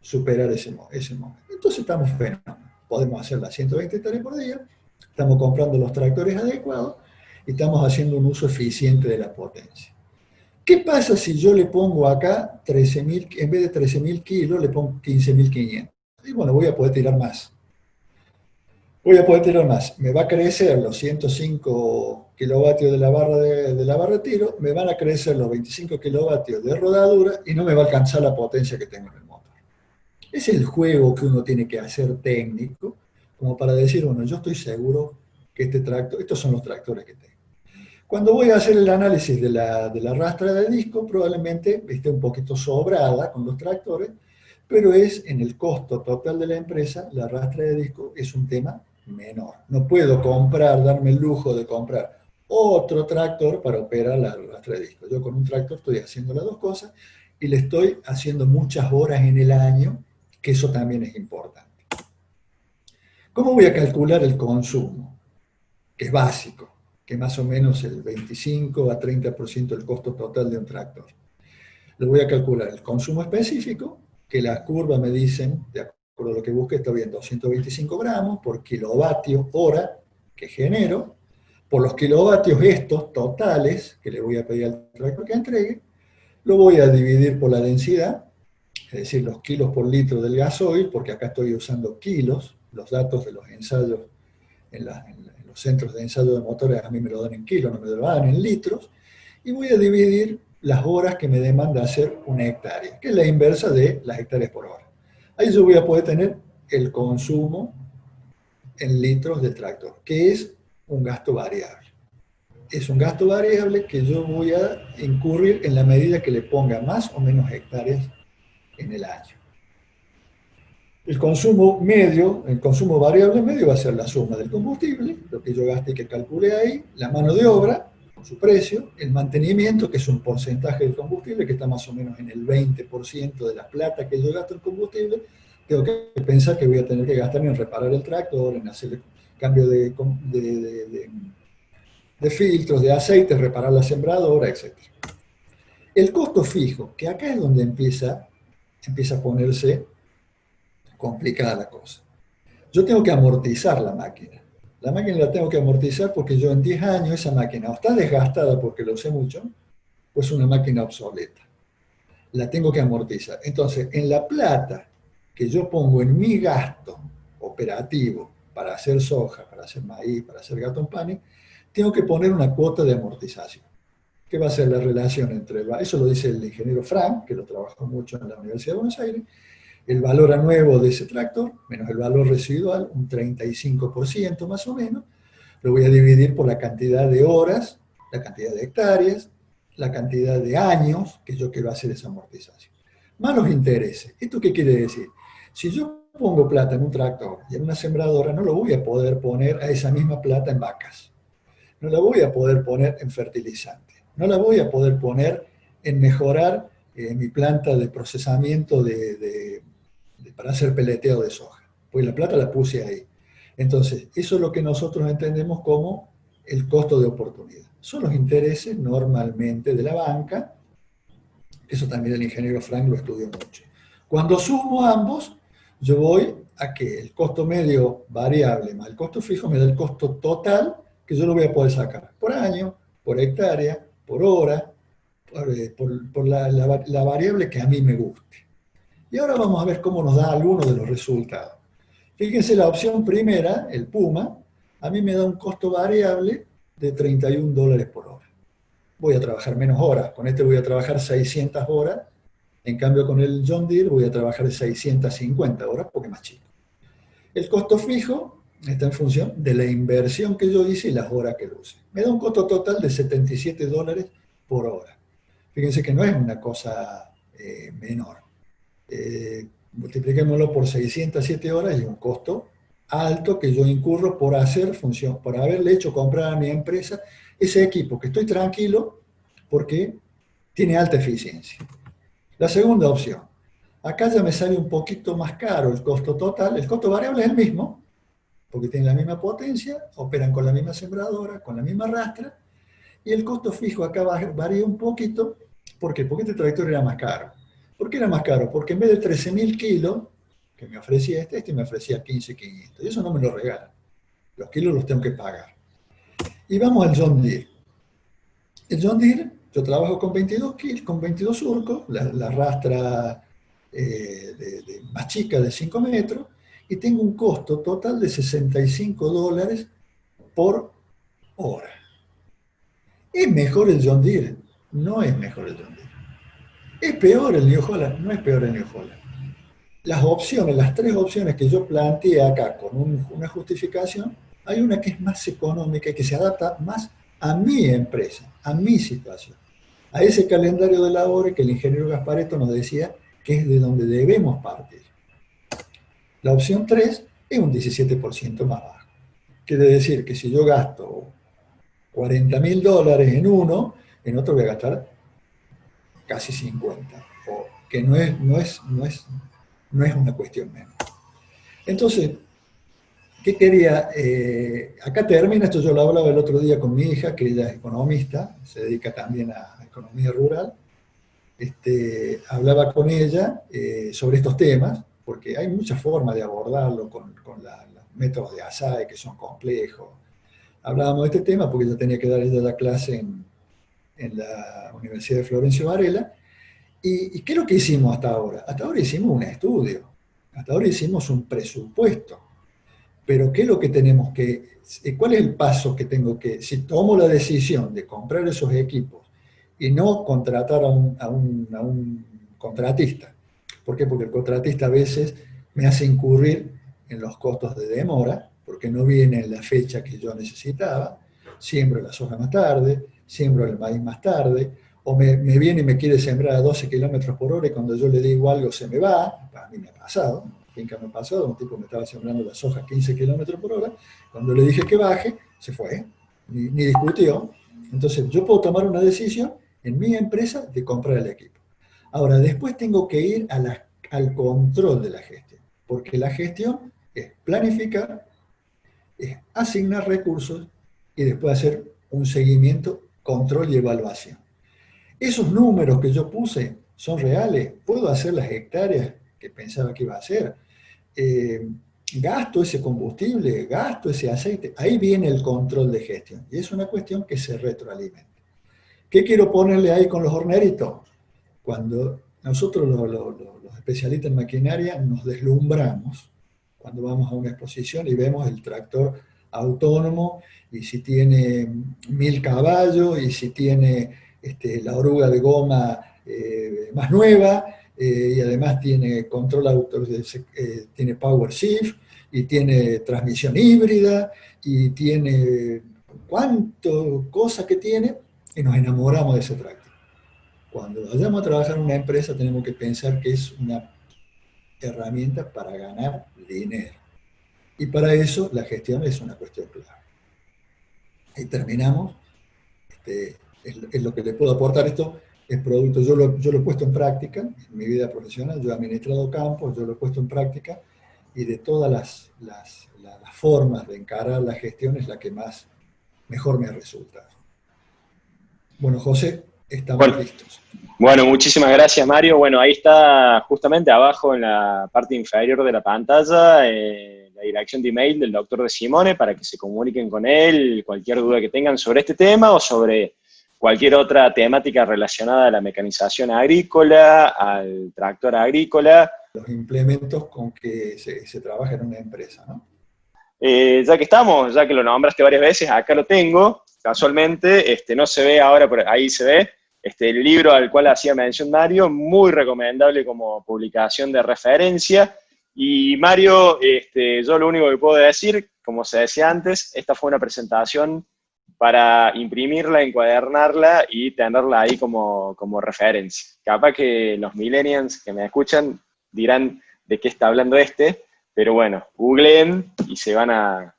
superar ese momento. Entonces estamos fenómenos. Podemos hacer las 120 hectáreas por día, estamos comprando los tractores adecuados y estamos haciendo un uso eficiente de la potencia. ¿Qué pasa si yo le pongo acá 13.000, en vez de 13.000 kilos, le pongo 15.500? Y bueno, voy a poder tirar más. Me va a crecer los 105 kilovatios de la barra de tiro, me van a crecer los 25 kilovatios de rodadura y no me va a alcanzar la potencia que tengo en el motor. Es el juego que uno tiene que hacer técnico, como para decir, bueno, yo estoy seguro que este tractor, estos son los tractores que tengo. Cuando voy a hacer el análisis de la rastra de disco, probablemente esté un poquito sobrada con los tractores, pero es en el costo total de la empresa, la rastra de disco es un tema menor. No puedo darme el lujo de comprar otro tractor para operar la rastra de disco. Yo con un tractor estoy haciendo las dos cosas y le estoy haciendo muchas horas en el año, que eso también es importante. ¿Cómo voy a calcular el consumo? Que es básico, que más o menos el 25 a 30% del costo total de un tractor. Lo voy a calcular el consumo específico, que las curvas me dicen, de acuerdo a lo que busque, está bien, 225 gramos por kilovatio hora que genero, por los kilovatios estos totales, que le voy a pedir al tractor que entregue, lo voy a dividir por la densidad, es decir, los kilos por litro del gasoil, porque acá estoy usando kilos, los datos de los ensayos en los centros de ensayo de motores a mí me lo dan en kilos, no me lo dan en litros, y voy a dividir las horas que me demanda hacer una hectárea, que es la inversa de las hectáreas por hora. Ahí yo voy a poder tener el consumo en litros del tractor, que es un gasto variable. Es un gasto variable que yo voy a incurrir en la medida que le ponga más o menos hectáreas en el año. El consumo medio, el consumo variable medio va a ser la suma del combustible, lo que yo gaste y que calcule ahí, la mano de obra, con su precio, el mantenimiento, que es un porcentaje del combustible, que está más o menos en el 20% de la plata que yo gasto en combustible, tengo que pensar que voy a tener que gastar en reparar el tractor, en hacer cambio de filtros, de aceite, reparar la sembradora, etc. El costo fijo, que acá es donde empieza a ponerse complicada la cosa. Yo tengo que amortizar la máquina. La máquina la tengo que amortizar porque yo en 10 años esa máquina o está desgastada porque lo usé mucho, o es una máquina obsoleta. La tengo que amortizar. Entonces, en la plata que yo pongo en mi gasto operativo para hacer soja, para hacer maíz, para hacer gatón panes, tengo que poner una cuota de amortización. ¿Qué va a ser la relación entre eso lo dice el ingeniero Frank, que lo trabajó mucho en la Universidad de Buenos Aires, el valor a nuevo de ese tractor, menos el valor residual, un 35% más o menos, lo voy a dividir por la cantidad de horas, la cantidad de hectáreas, la cantidad de años que yo quiero hacer esa amortización. Más los intereses. ¿Esto qué quiere decir? Si yo pongo plata en un tractor y en una sembradora, no lo voy a poder poner a esa misma plata en vacas. No la voy a poder poner en fertilizante. No la voy a poder poner en mejorar mi planta de procesamiento para hacer peleteo de soja. Pues la plata la puse ahí. Entonces, eso es lo que nosotros entendemos como el costo de oportunidad. Son los intereses normalmente de la banca, eso también el ingeniero Frank lo estudió mucho. Cuando sumo ambos, yo voy a que el costo medio variable más el costo fijo me da el costo total que yo lo voy a poder sacar por año, por hectárea, por hora, por la variable que a mí me guste. Y ahora vamos a ver cómo nos da algunos de los resultados. Fíjense, la opción primera, el Puma, a mí me da un costo variable de $31 por hora. Voy a trabajar menos horas, con este voy a trabajar 600 horas, en cambio con el John Deere voy a trabajar 650 horas porque es más chico. El costo fijo está en función de la inversión que yo hice y las horas que lo use. Me da un costo total de $77 por hora. Fíjense que no es una cosa menor. Multipliquémoslo por 607 horas y un costo alto que yo incurro por hacer función, por haberle hecho comprar a mi empresa ese equipo, que estoy tranquilo porque tiene alta eficiencia. La segunda opción, acá ya me sale un poquito más caro el costo total, el costo variable es el mismo, porque tienen la misma potencia, operan con la misma sembradora, con la misma rastra, y el costo fijo acá varía un poquito. ¿Por qué? Porque este tractor era más caro. ¿Por qué era más caro? Porque en vez de 13.000 kilos, que me ofrecía este me ofrecía 15.500. Y eso no me lo regalan. Los kilos los tengo que pagar. Y vamos al John Deere. El John Deere, yo trabajo con 22 kilos, con 22 surcos, la rastra más chica de 5 metros, y tengo un costo total de $65 por hora. ¿Es mejor el John Deere? No es mejor el John Deere. ¿Es peor el New Holland? No es peor el New Holland. Las opciones, las tres opciones que yo planteé acá con una justificación, hay una que es más económica y que se adapta más a mi empresa, a mi situación, a ese calendario de labores que el ingeniero Gasparetto nos decía que es de donde debemos partir. La opción 3 es un 17% más bajo. Quiere decir que si yo gasto $40.000 en uno, en otro voy a gastar casi 50, o que no es una cuestión menos. Entonces, ¿qué quería? Acá termina, esto yo lo hablaba el otro día con mi hija, que ella es economista, se dedica también a economía rural. Hablaba con ella sobre estos temas, porque hay muchas formas de abordarlo con los métodos de ASAE que son complejos. Hablábamos de este tema porque yo tenía que dar ella la clase en la Universidad de Florencio Varela. ¿Y qué es lo que hicimos hasta ahora? Hasta ahora hicimos un estudio, hasta ahora hicimos un presupuesto. Pero ¿qué es lo que tenemos que, cuál es el paso que tengo que, si tomo la decisión de comprar esos equipos y no contratar a un contratista? ¿Por qué? Porque el contratista a veces me hace incurrir en los costos de demora, porque no viene en la fecha que yo necesitaba, siembro la soja más tarde, siembro el maíz más tarde, o me viene y me quiere sembrar a 12 kilómetros por hora y cuando yo le digo algo se me va, a mí me ha pasado, finca me ha pasado, un tipo me estaba sembrando la soja a 15 kilómetros por hora, cuando le dije que baje, se fue, ni discutió. Entonces yo puedo tomar una decisión en mi empresa de comprar el equipo. Ahora, después tengo que ir al control de la gestión, porque la gestión es planificar, es asignar recursos y después hacer un seguimiento, control y evaluación. Esos números que yo puse son reales, puedo hacer las hectáreas que pensaba que iba a hacer, eh, gasto ese combustible, gasto ese aceite, ahí viene el control de gestión y es una cuestión que se retroalimenta. ¿Qué quiero ponerle ahí con los horneritos? Cuando nosotros los especialistas en maquinaria nos deslumbramos cuando vamos a una exposición y vemos el tractor autónomo y si tiene 1000 caballos y si tiene la oruga de goma más nueva y además tiene control auto, tiene power shift y tiene transmisión híbrida y tiene cuánto cosa que tiene y nos enamoramos de ese tractor. Cuando vayamos a trabajar en una empresa tenemos que pensar que es una herramienta para ganar dinero. Y para eso la gestión es una cuestión clave. Y terminamos. Es lo que le puedo aportar esto. Es producto, yo lo he puesto en práctica en mi vida profesional. Yo he administrado campos, yo lo he puesto en práctica. Y de todas las formas de encarar la gestión es la que mejor me ha resultado. Bueno, José, estamos Bueno, listos. bueno, muchísimas gracias, Mario. Bueno, ahí está justamente abajo en la parte inferior de la pantalla la dirección de email del doctor De Simone para que se comuniquen con él, cualquier duda que tengan sobre este tema o sobre cualquier otra temática relacionada a la mecanización agrícola, al tractor agrícola. Los implementos con que se trabaja en una empresa, ¿no? Ya que estamos, ya que lo nombraste varias veces, acá lo tengo, casualmente, no se ve ahora, pero ahí se ve, el libro al cual hacía mención Mario, muy recomendable como publicación de referencia. Y Mario, yo lo único que puedo decir, como se decía antes, esta fue una presentación para imprimirla, encuadernarla y tenerla ahí como referencia. Capaz que los millennials que me escuchan dirán de qué está hablando pero bueno, googleen y se van a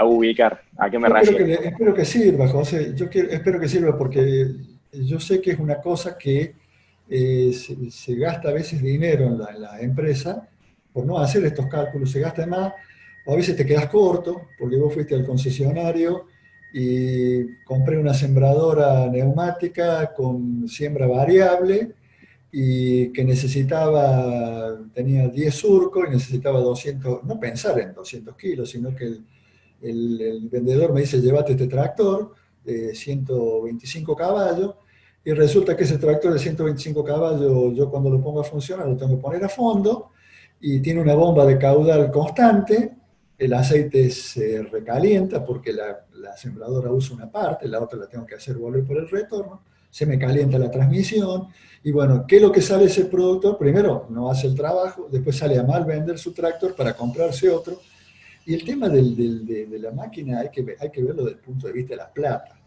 ubicar. ¿A qué me refiero? Espero que sirva, José. Espero que sirva porque yo sé que es una cosa que se gasta a veces dinero en la empresa por no hacer estos cálculos, se gasta más, o a veces te quedas corto porque vos fuiste al concesionario y compré una sembradora neumática con siembra variable y que tenía 10 surcos y necesitaba 200, no pensar en 200 kilos, sino que el vendedor me dice, llévate este tractor de 125 caballos, y resulta que ese tractor de 125 caballos, yo cuando lo pongo a funcionar, lo tengo que poner a fondo, y tiene una bomba de caudal constante, el aceite se recalienta porque la sembradora usa una parte, la otra la tengo que hacer volver por el retorno, se me calienta la transmisión, y bueno, ¿qué es lo que sale ese productor? Primero, no hace el trabajo, después sale a mal vender su tractor para comprarse otro, y el tema de la máquina hay que verlo desde el punto de vista de la plata.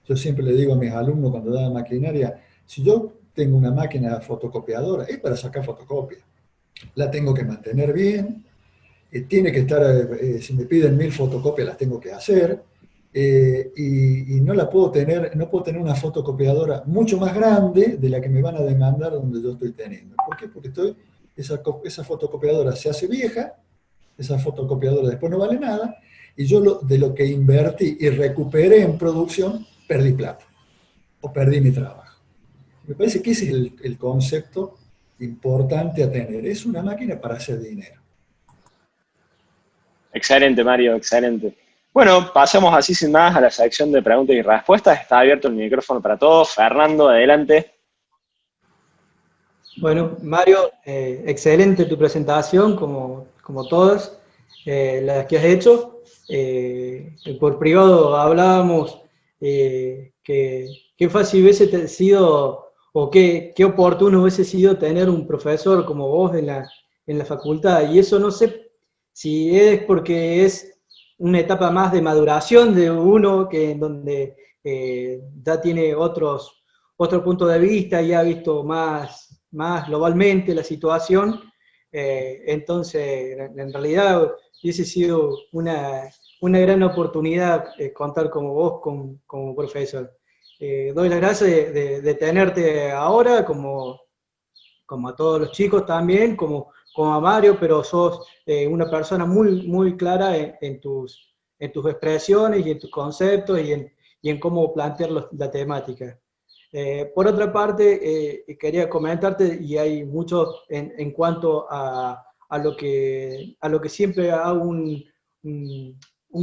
Yo siempre le digo a mis alumnos cuando dan maquinaria, si yo tengo una máquina fotocopiadora, es para sacar fotocopias, la tengo que mantener bien, tiene que estar, si me piden 1000 fotocopias las tengo que hacer, y no la puedo tener, no puedo tener una fotocopiadora mucho más grande de la que me van a demandar donde yo estoy teniendo. ¿Por qué? Porque esa fotocopiadora se hace vieja, esa fotocopiadora después no vale nada, y yo de lo que invertí y recuperé en producción, perdí plata, o perdí mi trabajo. Me parece que ese es el concepto importante a tener. Es una máquina para hacer dinero. Excelente, Mario, excelente. Bueno, pasamos así sin más a la sección de preguntas y respuestas. Está abierto el micrófono para todos. Fernando, adelante. Bueno, Mario, excelente tu presentación, como todas las que has hecho. Por privado hablábamos que qué fácil hubiese sido, o qué oportuno hubiese sido tener un profesor como vos en la facultad. Y eso no sé si es porque es una etapa más de maduración de uno, que en donde ya tiene otro punto de vista y ha visto más globalmente la situación. Entonces, en realidad hubiese sido una gran oportunidad contar como vos como profesor. Doy las gracias de tenerte ahora, como a todos los chicos también, como a Mario, pero sos una persona muy clara en tus expresiones y en tus conceptos y en cómo plantear la temática. Por otra parte, quería comentarte, y hay mucho en cuanto a lo que siempre hago un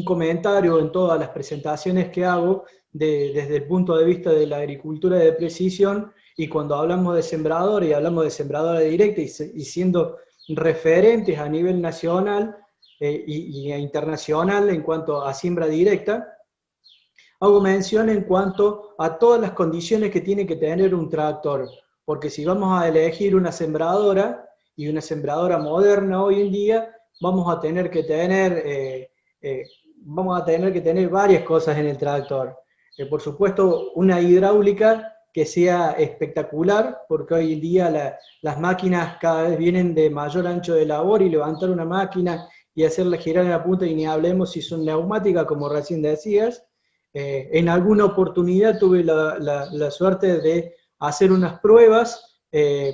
comentario en todas las presentaciones que hago, desde el punto de vista de la agricultura de precisión, y cuando hablamos de sembradores, y hablamos de sembradora directa, y siendo referentes a nivel nacional y internacional en cuanto a siembra directa, hago mención en cuanto a todas las condiciones que tiene que tener un tractor, porque si vamos a elegir una sembradora, y una sembradora moderna hoy en día, vamos a tener que tener varias cosas en el tractor. Por supuesto, una hidráulica que sea espectacular, porque hoy en día las máquinas cada vez vienen de mayor ancho de labor, y levantar una máquina y hacerla girar en la punta, y ni hablemos si son neumáticas, como recién decías. En alguna oportunidad tuve la suerte de hacer unas pruebas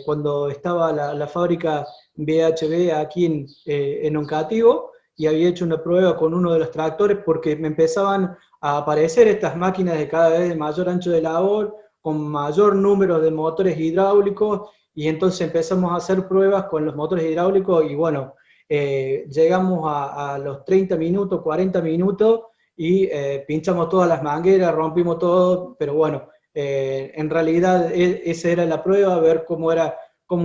cuando estaba la fábrica BHB aquí en Oncativo, y había hecho una prueba con uno de los tractores porque me empezaban a aparecer estas máquinas de cada vez de mayor ancho de labor, con mayor número de motores hidráulicos, y entonces empezamos a hacer pruebas con los motores hidráulicos, y bueno, llegamos a los 30 minutos, 40 minutos, y pinchamos todas las mangueras, rompimos todo, pero bueno, en realidad esa era la prueba, ver cómo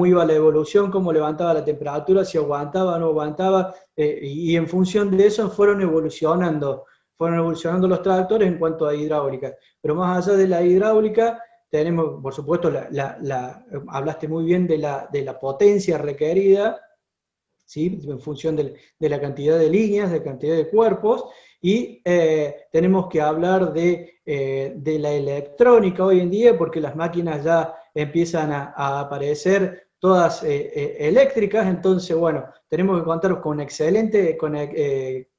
iba la evolución, cómo levantaba la temperatura, si aguantaba o no aguantaba, y en función de eso fueron evolucionando los tractores en cuanto a hidráulica. Pero más allá de la hidráulica, tenemos, por supuesto, hablaste muy bien de la potencia requerida, ¿sí? En función de la cantidad de líneas, de la cantidad de cuerpos, y tenemos que hablar de la electrónica hoy en día, porque las máquinas ya empiezan a aparecer todas eléctricas. Entonces, bueno, tenemos que contar con excelente,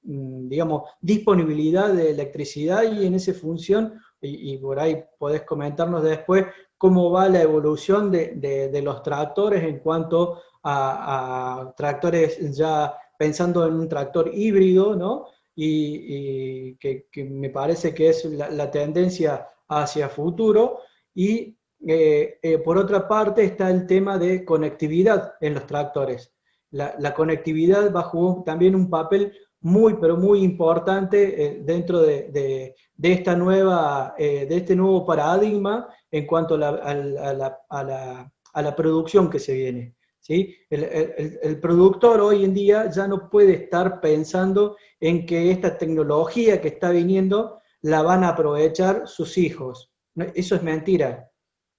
digamos, disponibilidad de electricidad, y en esa función, y por ahí podés comentarnos después cómo va la evolución de los tractores en cuanto a tractores, ya pensando en un tractor híbrido, ¿no? Y que me parece que es la tendencia hacia futuro. Y por otra parte está el tema de conectividad en los tractores. La conectividad va a jugar también un papel pero muy importante dentro de esta de este nuevo paradigma en cuanto a la producción que se viene. ¿sí? El productor hoy en día ya no puede estar pensando en que esta tecnología que está viniendo la van a aprovechar sus hijos. Eso es mentira.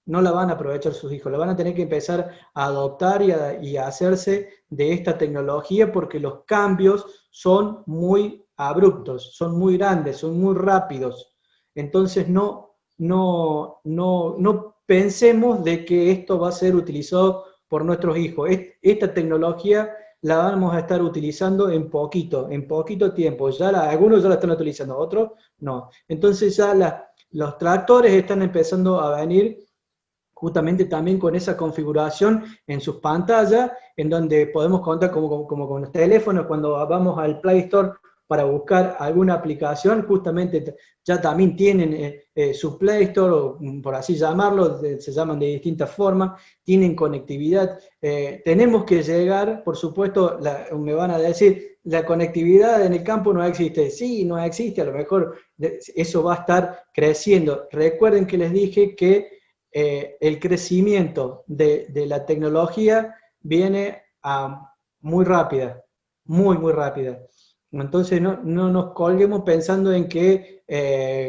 No la van a aprovechar sus hijos, la van a tener que empezar a adoptar y a hacerse de esta tecnología porque los cambios son muy abruptos, son muy grandes, son muy rápidos. Entonces no pensemos de que esto va a ser utilizado por nuestros hijos. Esta tecnología la vamos a estar utilizando en poquito tiempo. Algunos ya la están utilizando, otros no. Entonces ya los tractores están empezando a venir justamente también con esa configuración en sus pantallas, en donde podemos contar como con los teléfonos, cuando vamos al Play Store para buscar alguna aplicación, justamente ya también tienen su Play Store, o, por así llamarlo, se llaman de distintas formas, tienen conectividad. Tenemos que llegar, por supuesto, me van a decir, la conectividad en el campo no existe. Sí, no existe, a lo mejor eso va a estar creciendo. Recuerden que les dije que el crecimiento de la tecnología viene muy rápida, muy rápida. Entonces no nos colguemos pensando en que,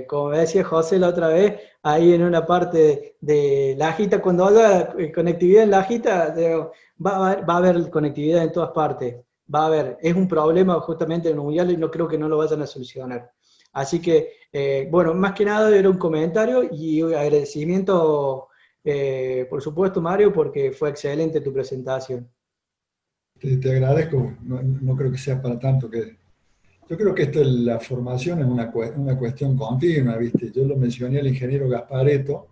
como decía José la otra vez, ahí en una parte de Lajita, cuando haya conectividad en Lajita, va a haber conectividad en todas partes, va a haber, es un problema justamente mundial y no creo que no lo vayan a solucionar. Así que, bueno, más que nada era un comentario y un agradecimiento, por supuesto, Mario, porque fue excelente tu presentación. Te agradezco, no creo que sea para tanto. Yo creo que la formación es una cuestión continua, ¿viste? Yo lo mencioné al ingeniero Gasparetto,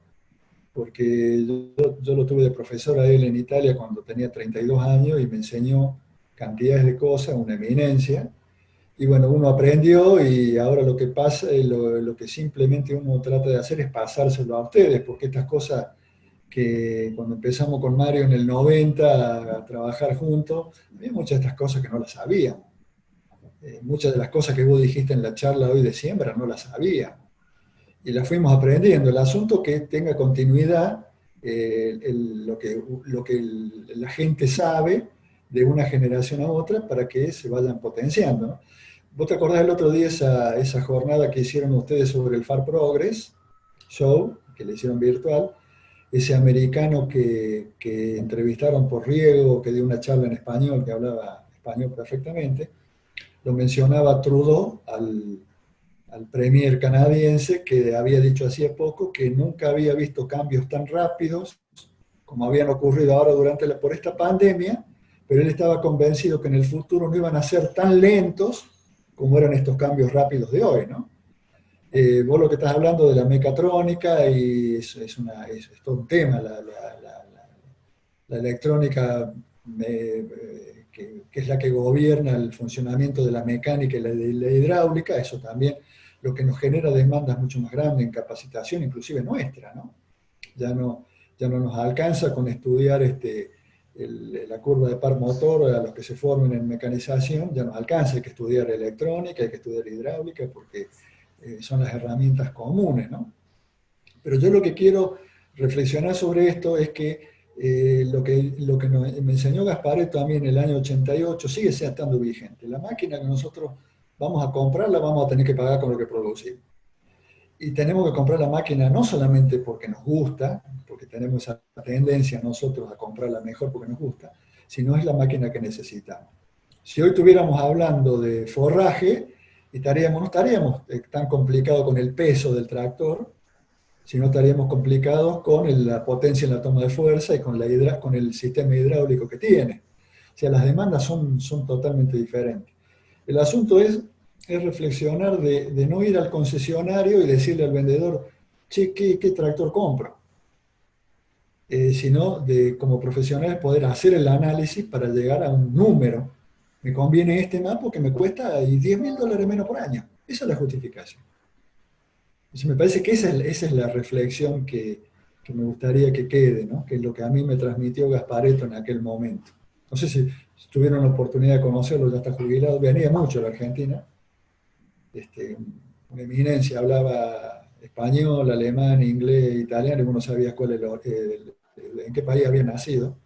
porque yo lo tuve de profesor a él en Italia cuando tenía 32 años y me enseñó cantidades de cosas, una eminencia. Y bueno, uno aprendió y ahora lo que pasa, lo que simplemente uno trata de hacer es pasárselo a ustedes, porque estas cosas que cuando empezamos con Mario en el 90 a trabajar juntos, había muchas de estas cosas que no las sabíamos. Muchas de las cosas que vos dijiste en la charla hoy de siembra no las sabía. Y las fuimos aprendiendo. El asunto que tenga continuidad, lo que la gente sabe de una generación a otra para que se vayan potenciando, ¿no? ¿Vos te acordás el otro día esa jornada que hicieron ustedes sobre el Far Progress Show, que le hicieron virtual? Ese americano que entrevistaron por riego, que dio una charla en español, que hablaba español perfectamente, lo mencionaba Trudeau, al premier canadiense, que había dicho hacía poco que nunca había visto cambios tan rápidos como habían ocurrido ahora por esta pandemia, pero él estaba convencido que en el futuro no iban a ser tan lentos como eran estos cambios rápidos de hoy, ¿no? Vos lo que estás hablando de la mecatrónica, y es todo un tema, la electrónica, que es la que gobierna el funcionamiento de la mecánica y de la hidráulica, eso también lo que nos genera demandas mucho más grandes en capacitación, inclusive nuestra, ¿no? Ya no nos alcanza con estudiar la curva de par motor a los que se formen en mecanización, ya nos alcanza, hay que estudiar electrónica, hay que estudiar hidráulica, porque son las herramientas comunes, ¿no? Pero yo lo que quiero reflexionar sobre esto es que lo que me enseñó Gasparetto a mí en el año 88 sigue estando vigente. La máquina que nosotros vamos a comprar la vamos a tener que pagar con lo que producimos. Y tenemos que comprar la máquina no solamente porque nos gusta, porque tenemos esa tendencia nosotros a comprarla mejor porque nos gusta, sino es la máquina que necesitamos. Si hoy estuviéramos hablando de forraje, no estaríamos tan complicados con el peso del tractor, sino estaríamos complicados con la potencia en la toma de fuerza y con el sistema hidráulico que tiene. O sea, las demandas son totalmente diferentes. El asunto es reflexionar de no ir al concesionario y decirle al vendedor, che, ¿qué tractor compro? Sino de, como profesional, poder hacer el análisis para llegar a un número. Me conviene este más porque me cuesta $10.000 menos por año. Esa es la justificación. Entonces me parece que esa es la reflexión que me gustaría que quede, ¿no? Que es lo que a mí me transmitió Gasparetto en aquel momento. No sé si tuvieron la oportunidad de conocerlo, ya está jubilado, venía mucho a la Argentina. Una eminencia, hablaba español, alemán, inglés, italiano, y uno sabía en qué país había nacido.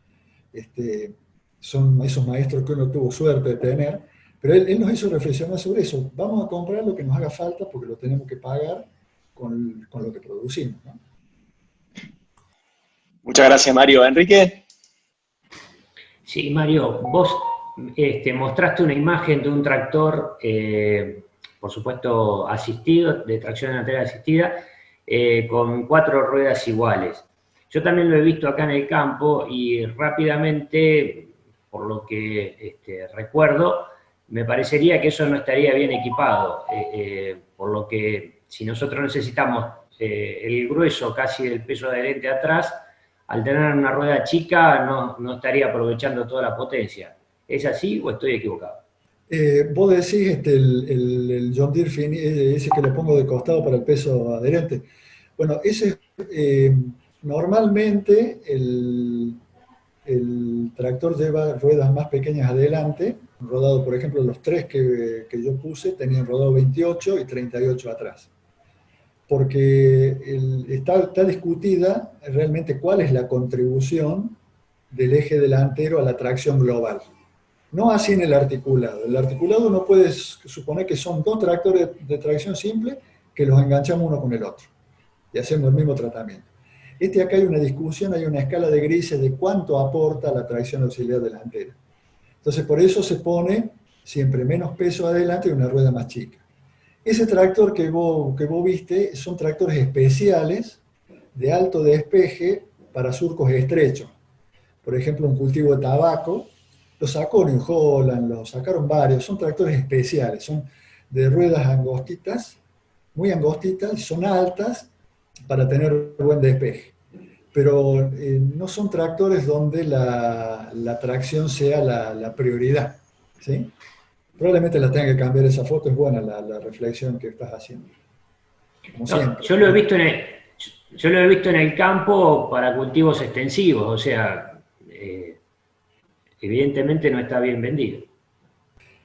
son esos maestros que uno tuvo suerte de tener, pero él nos hizo reflexionar sobre eso. Vamos a comprar lo que nos haga falta porque lo tenemos que pagar con lo que producimos, ¿no? Muchas gracias, Mario. Enrique. Sí, Mario, vos mostraste una imagen de un tractor, por supuesto asistido, de tracción delantera asistida, con 4 ruedas iguales. Yo también lo he visto acá en el campo y rápidamente, por lo que recuerdo, me parecería que eso no estaría bien equipado, por lo que si nosotros necesitamos el grueso casi del peso adherente atrás, al tener una rueda chica no estaría aprovechando toda la potencia. ¿Es así o estoy equivocado? Vos decís el John Deere ese que le pongo de costado para el peso adherente. Bueno, ese normalmente el tractor lleva ruedas más pequeñas adelante, rodado, por ejemplo, los 3 que yo puse tenían rodado 28 y 38 atrás. Porque está discutida realmente cuál es la contribución del eje delantero a la tracción global. No así en el articulado. El articulado uno puede suponer que son 2 tractores de tracción simple que los enganchamos uno con el otro y hacemos el mismo tratamiento. Acá hay una discusión, hay una escala de grises de cuánto aporta la tracción auxiliar delantera. Entonces por eso se pone siempre menos peso adelante y una rueda más chica. Ese tractor que vos viste son tractores especiales de alto despeje para surcos estrechos. Por ejemplo, un cultivo de tabaco, lo sacó New Holland, lo sacaron varios, son tractores especiales, son de ruedas angostitas, muy angostitas, son altas para tener buen despeje. Pero no son tractores donde la tracción sea la prioridad, ¿sí? Probablemente la tenga que cambiar esa foto, es buena la reflexión que estás haciendo. Como siempre. Yo lo he visto en el campo para cultivos extensivos, o sea, evidentemente no está bien vendido.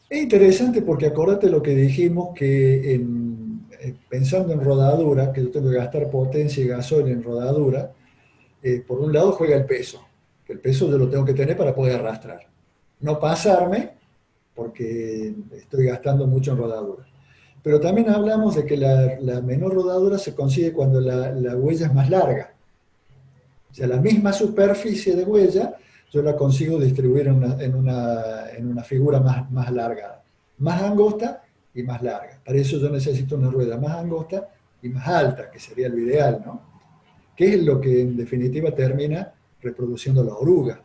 Es interesante porque acordate lo que dijimos, que pensando en rodadura, que yo tengo que gastar potencia y gasoil en rodadura, por un lado juega el peso, que el peso yo lo tengo que tener para poder arrastrar. No pasarme, porque estoy gastando mucho en rodadura. Pero también hablamos de que la menor rodadura se consigue cuando la huella es más larga. O sea, la misma superficie de huella yo la consigo distribuir en una figura más alargada, más angosta y más larga. Para eso yo necesito una rueda más angosta y más alta, que sería lo ideal, ¿no? Que es lo que en definitiva termina reproduciendo la oruga.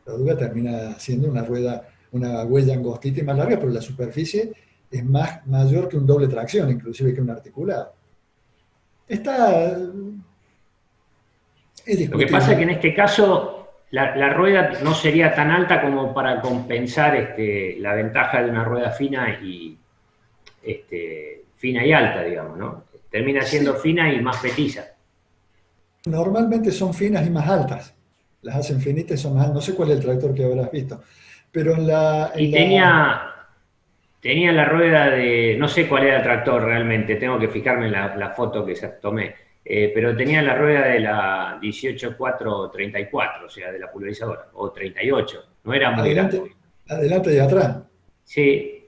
La oruga termina siendo una huella angostita y más larga, pero la superficie es mayor que un doble tracción, inclusive que un articulado. Es Lo que pasa es que en este caso la rueda no sería tan alta como para compensar la ventaja de una rueda fina y alta, digamos, ¿no? Termina siendo fina y más petiza. Normalmente son finas y más altas. Las hacen finitas y son más altas. No sé cuál es el tractor que habrás visto. Pero tenía la rueda de... No sé cuál era el tractor realmente, tengo que fijarme en la foto que tomé. Pero tenía la rueda de la 18434, o sea, de la pulverizadora, o 38. No era muy grande. Adelante y atrás. Sí.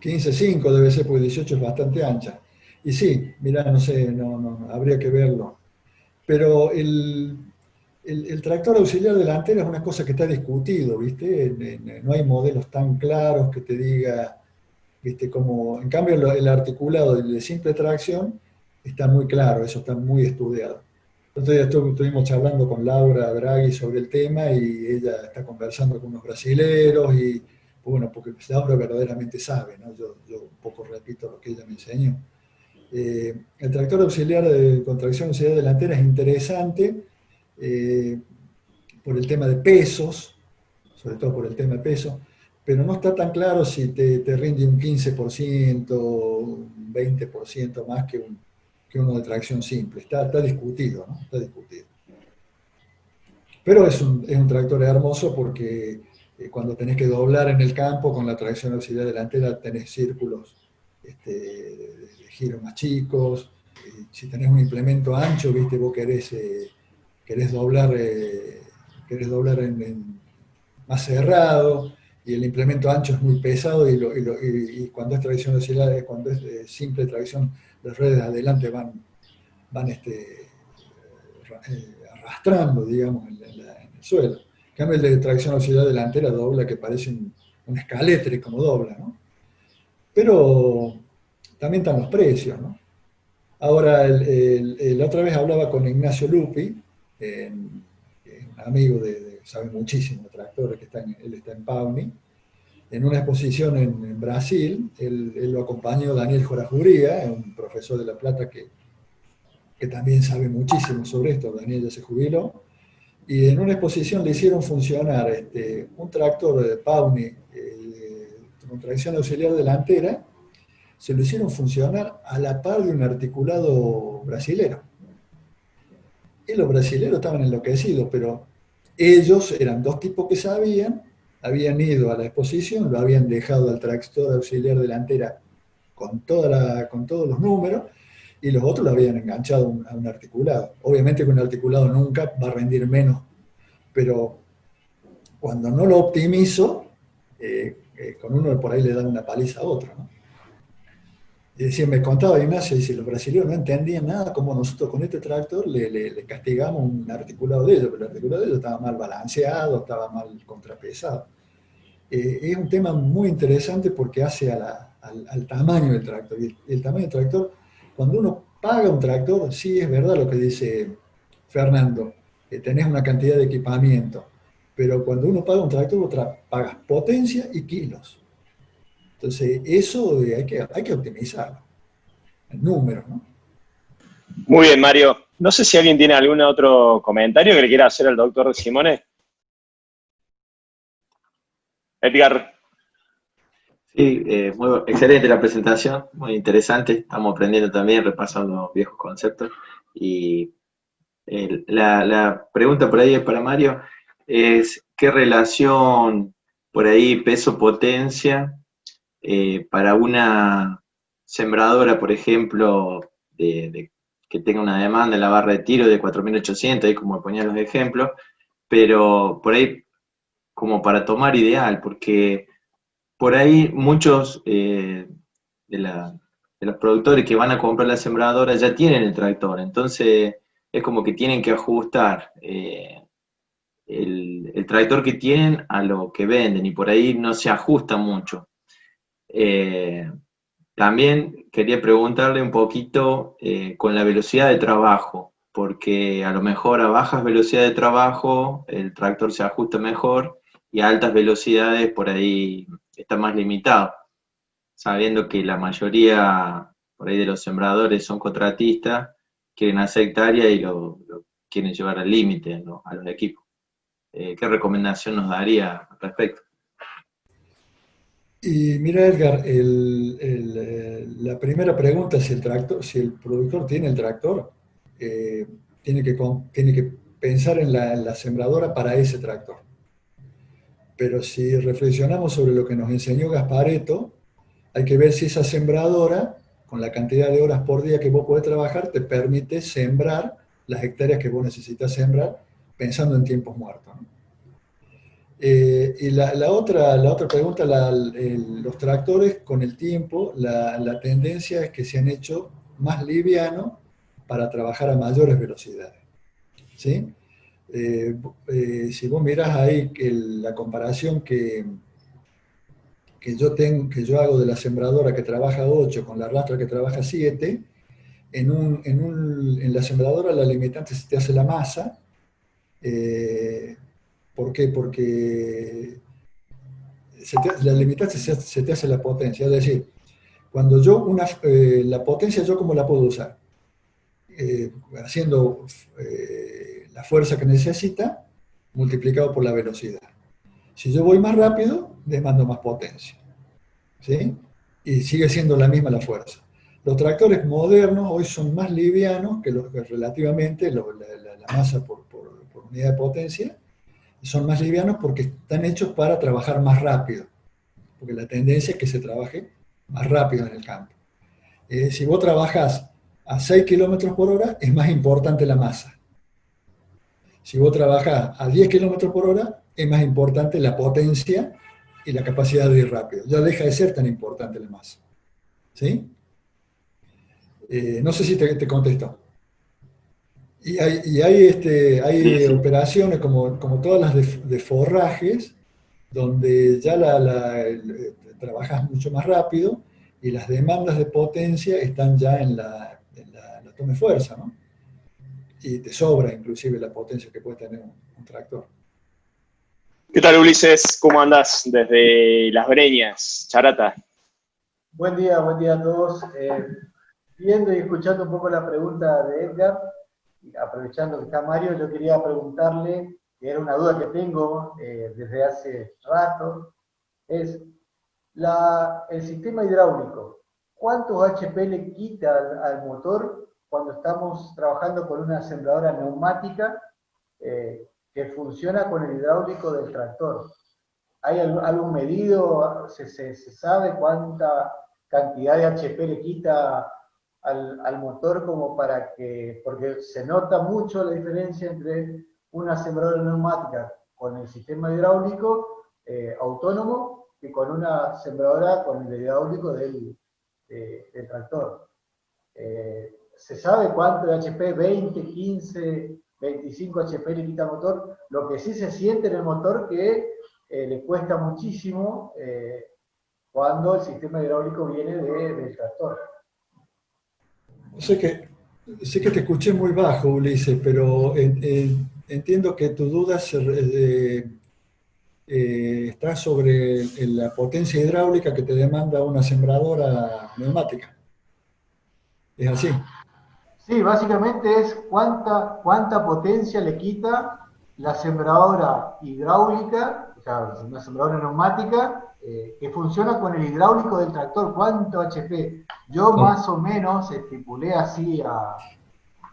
15.5 debe ser, porque 18 es bastante ancha. Y sí, mirá, no sé, no, habría que verlo. Pero el tractor auxiliar delantero es una cosa que está discutido, ¿viste? No hay modelos tan claros que te diga, ¿viste? Como, en cambio, el articulado de simple tracción está muy claro, eso está muy estudiado. Otro día estuvimos charlando con Laura Draghi sobre el tema y ella está conversando con unos brasileros y, bueno, porque Laura verdaderamente sabe, ¿no? Yo un poco repito lo que ella me enseñó. El tractor auxiliar con tracción auxiliar delantera es interesante por el tema de pesos, sobre todo por el tema de peso, pero no está tan claro si te rinde un 15%, un 20% más que uno de tracción simple. Está discutido, ¿no? Está discutido. Pero es un tractor hermoso porque cuando tenés que doblar en el campo con la tracción auxiliar delantera tenés círculos de giro más chicos. Si tenés un implemento ancho, viste, vos querés doblar más cerrado, y el implemento ancho es muy pesado, y cuando es tracción auxiliar, cuando es simple tracción, las ruedas de adelante van arrastrando, digamos, en el suelo. En cambio, el de tracción auxiliar delantera dobla, que parece un escaletre como dobla, ¿no? Pero también están los precios, ¿no? Ahora, la otra vez hablaba con Ignacio Lupi, un amigo sabe muchísimo de tractores, él está en Pauni, en una exposición en Brasil. Él lo acompañó Daniel Jorajuría, un profesor de La Plata que también sabe muchísimo sobre esto. Daniel ya se jubiló, y en una exposición le hicieron funcionar un tractor de Pauni con tracción auxiliar delantera. Se lo hicieron funcionar a la par de un articulado brasilero. Y los brasileros estaban enloquecidos, pero ellos eran dos tipos que habían ido a la exposición, lo habían dejado al tractor auxiliar delantera con todos los números, y los otros lo habían enganchado a un articulado. Obviamente que un articulado nunca va a rendir menos, pero cuando no lo optimizo, con uno por ahí le dan una paliza a otro, ¿no? Y decía, me contaba Ignacio, y si los brasileños no entendían nada, como nosotros con este tractor le castigamos un articulado de ellos, pero el articulado de ellos estaba mal balanceado, estaba mal contrapesado. Es un tema muy interesante porque hace al tamaño del tractor. Y el tamaño del tractor, cuando uno paga un tractor, sí es verdad lo que dice Fernando, tenés una cantidad de equipamiento, pero cuando uno paga un tractor, pagas potencia y kilos. Entonces, eso hay que optimizarlo, el número, ¿no? Muy bien, Mario. No sé si alguien tiene algún otro comentario que le quiera hacer al doctor Simone. Edgar. Sí, excelente la presentación, muy interesante. Estamos aprendiendo también, repasando viejos conceptos. Y la pregunta por ahí es para Mario, es ¿qué relación por ahí peso-potencia para una sembradora, por ejemplo, que tenga una demanda en la barra de tiro de 4.800, ahí como ponía los ejemplos, pero por ahí como para tomar ideal, porque por ahí muchos de los productores que van a comprar la sembradora ya tienen el tractor, entonces es como que tienen que ajustar el tractor que tienen a lo que venden, y por ahí no se ajusta mucho. También quería preguntarle un poquito con la velocidad de trabajo, porque a lo mejor a bajas velocidades de trabajo el tractor se ajusta mejor, y a altas velocidades por ahí está más limitado, sabiendo que la mayoría por ahí de los sembradores son contratistas, quieren hacer hectárea y lo quieren llevar al límite, ¿no?, a los equipos. ¿Qué recomendación nos daría al respecto? Y mira, Edgar, la primera pregunta, si el productor tiene el tractor, tiene que pensar en la sembradora para ese tractor. Pero si reflexionamos sobre lo que nos enseñó Gasparetto, hay que ver si esa sembradora, con la cantidad de horas por día que vos podés trabajar, te permite sembrar las hectáreas que vos necesitas sembrar, pensando en tiempos muertos, ¿no? Y la otra pregunta, los tractores con el tiempo, la tendencia es que se han hecho más livianos para trabajar a mayores velocidades, ¿sí? Si vos mirás ahí la comparación que yo hago de la sembradora que trabaja 8 con la rastra que trabaja 7, en la sembradora la limitante se te hace la masa. ¿Por qué? Porque la limitante se te hace la potencia. Es decir, cuando la potencia, ¿yo cómo la puedo usar? Haciendo la fuerza que necesita multiplicado por la velocidad. Si yo voy más rápido, demando más potencia, ¿sí? Y sigue siendo la misma la fuerza. Los tractores modernos hoy son más livianos que relativamente la masa por unidad de potencia. Son más livianos porque están hechos para trabajar más rápido, porque la tendencia es que se trabaje más rápido en el campo. Si vos trabajás a 6 kilómetros por hora, es más importante la masa. Si vos trabajás a 10 kilómetros por hora, es más importante la potencia y la capacidad de ir rápido. Ya deja de ser tan importante la masa. ¿Sí? No sé si te contesto. Y hay Sí. operaciones como todas las de forrajes, donde ya trabajas mucho más rápido y las demandas de potencia están ya en la toma de fuerza, ¿no? Y te sobra inclusive la potencia que puede tener un tractor. ¿Qué tal, Ulises? ¿Cómo andas desde Las Breñas, Charata? Buen día a todos. Viendo y escuchando un poco la pregunta de Edgar, y aprovechando que está Mario, yo quería preguntarle, que era una duda que tengo desde hace rato, es el sistema hidráulico. ¿Cuántos HP le quita al motor cuando estamos trabajando con una sembradora neumática que funciona con el hidráulico del tractor? ¿Hay algún medido? ¿Se sabe cuánta cantidad de HP le quita al motor como para que, porque se nota mucho la diferencia entre una sembradora neumática con el sistema hidráulico autónomo y con una sembradora con el hidráulico del tractor? ¿Se sabe cuánto de HP? ¿20, 15, 25 HP le quita al motor? Lo que sí se siente en el motor que le cuesta muchísimo cuando el sistema hidráulico viene del tractor. Sé que te escuché muy bajo, Ulises, pero entiendo que tu duda está sobre la potencia hidráulica que te demanda una sembradora neumática. ¿Es así? Sí, básicamente es cuánta potencia le quita la sembradora hidráulica, o sea, una sembradora neumática, que funciona con el hidráulico del tractor. ¿Cuánto HP? Yo más o menos estipulé así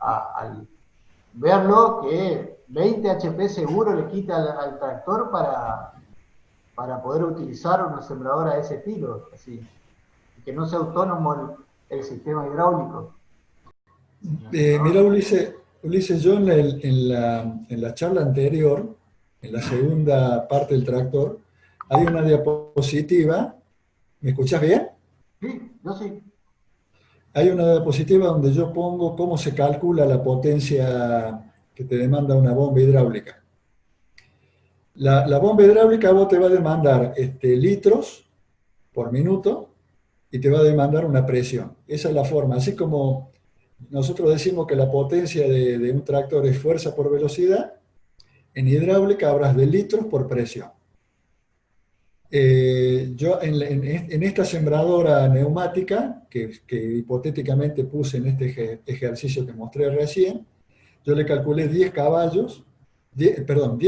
al verlo que 20 HP seguro le quita al tractor para poder utilizar una sembradora de ese estilo, así, que no sea autónomo el sistema hidráulico. Mira, Ulises, yo en la charla anterior, en la segunda parte del tractor, hay una diapositiva. ¿Me escuchás bien? Sí, yo sí. Hay una diapositiva donde yo pongo cómo se calcula la potencia que te demanda una bomba hidráulica. La bomba hidráulica vos te va a demandar litros por minuto y te va a demandar una presión. Esa es la forma. Así como nosotros decimos que la potencia de un tractor es fuerza por velocidad, en hidráulica hablas de litros por presión. Yo en esta sembradora neumática, que hipotéticamente puse en este ejercicio que mostré recién, yo le calculé 10 caballos, 10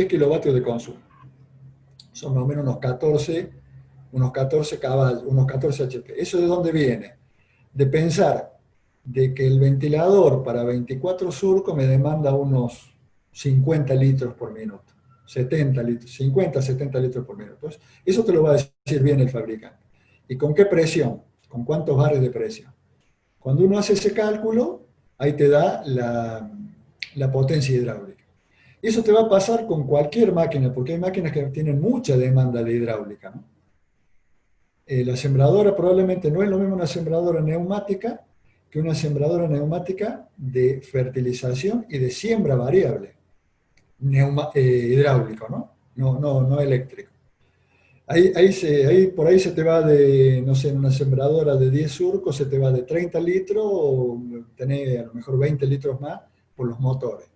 kilovatios de consumo. Son más o menos unos 14 caballos, unos 14 HP. ¿Eso de dónde viene? De pensar de que el ventilador para 24 surcos me demanda unos 50 litros por minuto. 70 litros, 50, 70 litros por minuto. Entonces, eso te lo va a decir bien el fabricante. ¿Y con qué presión? ¿Con cuántos bares de presión? Cuando uno hace ese cálculo, ahí te da la potencia hidráulica. Y eso te va a pasar con cualquier máquina, porque hay máquinas que tienen mucha demanda de hidráulica, ¿no? La sembradora probablemente no es lo mismo una sembradora neumática que una sembradora neumática de fertilización y de siembra variable. Hidráulico, ¿no? No eléctrico. Por ahí se te va de, no sé, una sembradora de 10 surcos, se te va de 30 litros o tenés a lo mejor 20 litros más por los motores.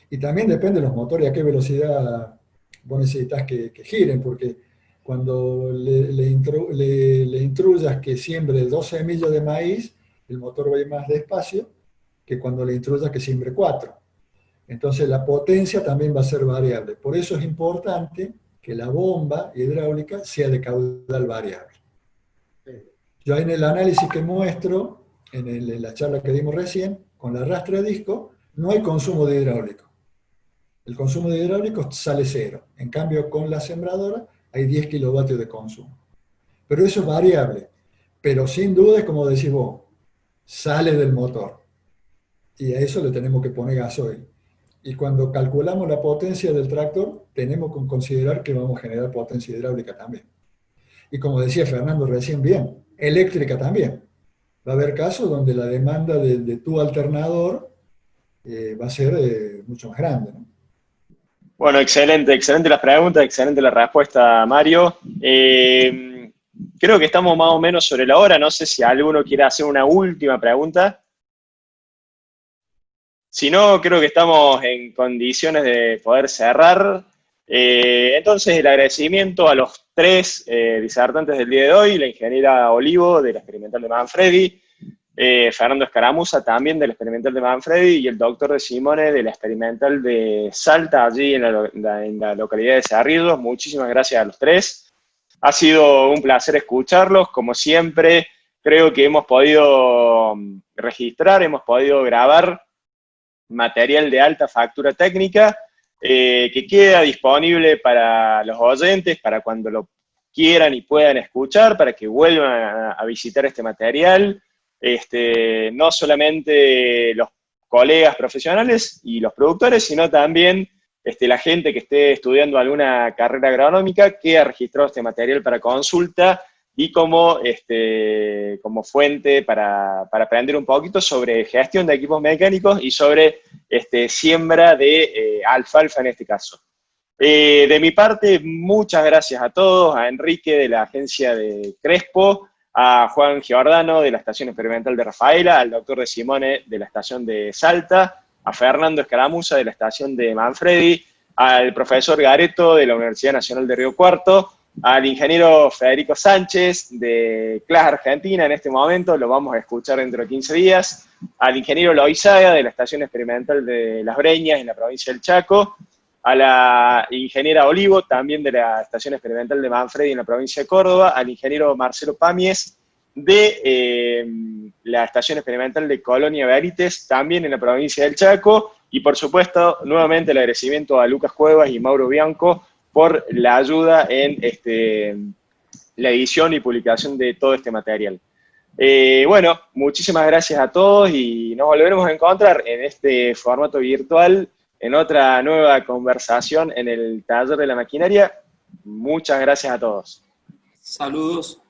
Y también depende de los motores, a qué velocidad vos necesitas que giren, porque cuando le instruyas que siembre 2 semillas de maíz, el motor va a ir más despacio que cuando le instruyas que siembre 4. Entonces la potencia también va a ser variable. Por eso es importante que la bomba hidráulica sea de caudal variable. Yo en el análisis que muestro, en la charla que dimos recién, con la rastra de disco, no hay consumo de hidráulico. El consumo de hidráulico sale cero. En cambio, con la sembradora hay 10 kilovatios de consumo. Pero eso es variable. Pero sin duda es como decís vos, sale del motor. Y a eso le tenemos que poner gasoil. Y cuando calculamos la potencia del tractor, tenemos que considerar que vamos a generar potencia hidráulica también. Y como decía Fernando recién bien, eléctrica también. Va a haber casos donde la demanda de tu alternador va a ser mucho más grande, ¿no? Bueno, excelente, excelente las preguntas, excelente la respuesta, Mario. Creo que estamos más o menos sobre la hora, no sé si alguno quiere hacer una última pregunta. Si no, creo que estamos en condiciones de poder cerrar. Entonces, el agradecimiento a los tres disertantes del día de hoy, la ingeniera Olivo de la Experimental de Manfredi, Fernando Escaramuza también de la Experimental de Manfredi y el doctor de Simone de la Experimental de Salta, allí en la localidad de Cerrillos. Muchísimas gracias a los tres. Ha sido un placer escucharlos, como siempre. Creo que hemos podido registrar, hemos podido grabar material de alta factura técnica que queda disponible para los oyentes, para cuando lo quieran y puedan escuchar, para que vuelvan a visitar este material. No solamente los colegas profesionales y los productores, sino también la gente que esté estudiando alguna carrera agronómica que ha registrado este material para consulta y como fuente para aprender un poquito sobre gestión de equipos mecánicos y sobre siembra de alfalfa en este caso. De mi parte, muchas gracias a todos, a Enrique de la agencia de Crespo, a Juan Giordano de la Estación Experimental de Rafaela, al doctor de Simone de la Estación de Salta, a Fernando Escaramuza de la Estación de Manfredi, al profesor Gareto de la Universidad Nacional de Río Cuarto, al ingeniero Federico Sánchez de CLAS Argentina en este momento, lo vamos a escuchar dentro de 15 días, al ingeniero Loizaga de la Estación Experimental de Las Breñas en la provincia del Chaco, a la ingeniera Olivo, también de la Estación Experimental de Manfredi en la provincia de Córdoba, al ingeniero Marcelo Pamies de la Estación Experimental de Colonia Verites, también en la provincia del Chaco, y por supuesto, nuevamente el agradecimiento a Lucas Cuevas y Mauro Bianco por la ayuda en la edición y publicación de todo este material. Bueno, muchísimas gracias a todos y nos volveremos a encontrar en este formato virtual en otra nueva conversación en el taller de la maquinaria. Muchas gracias a todos. Saludos.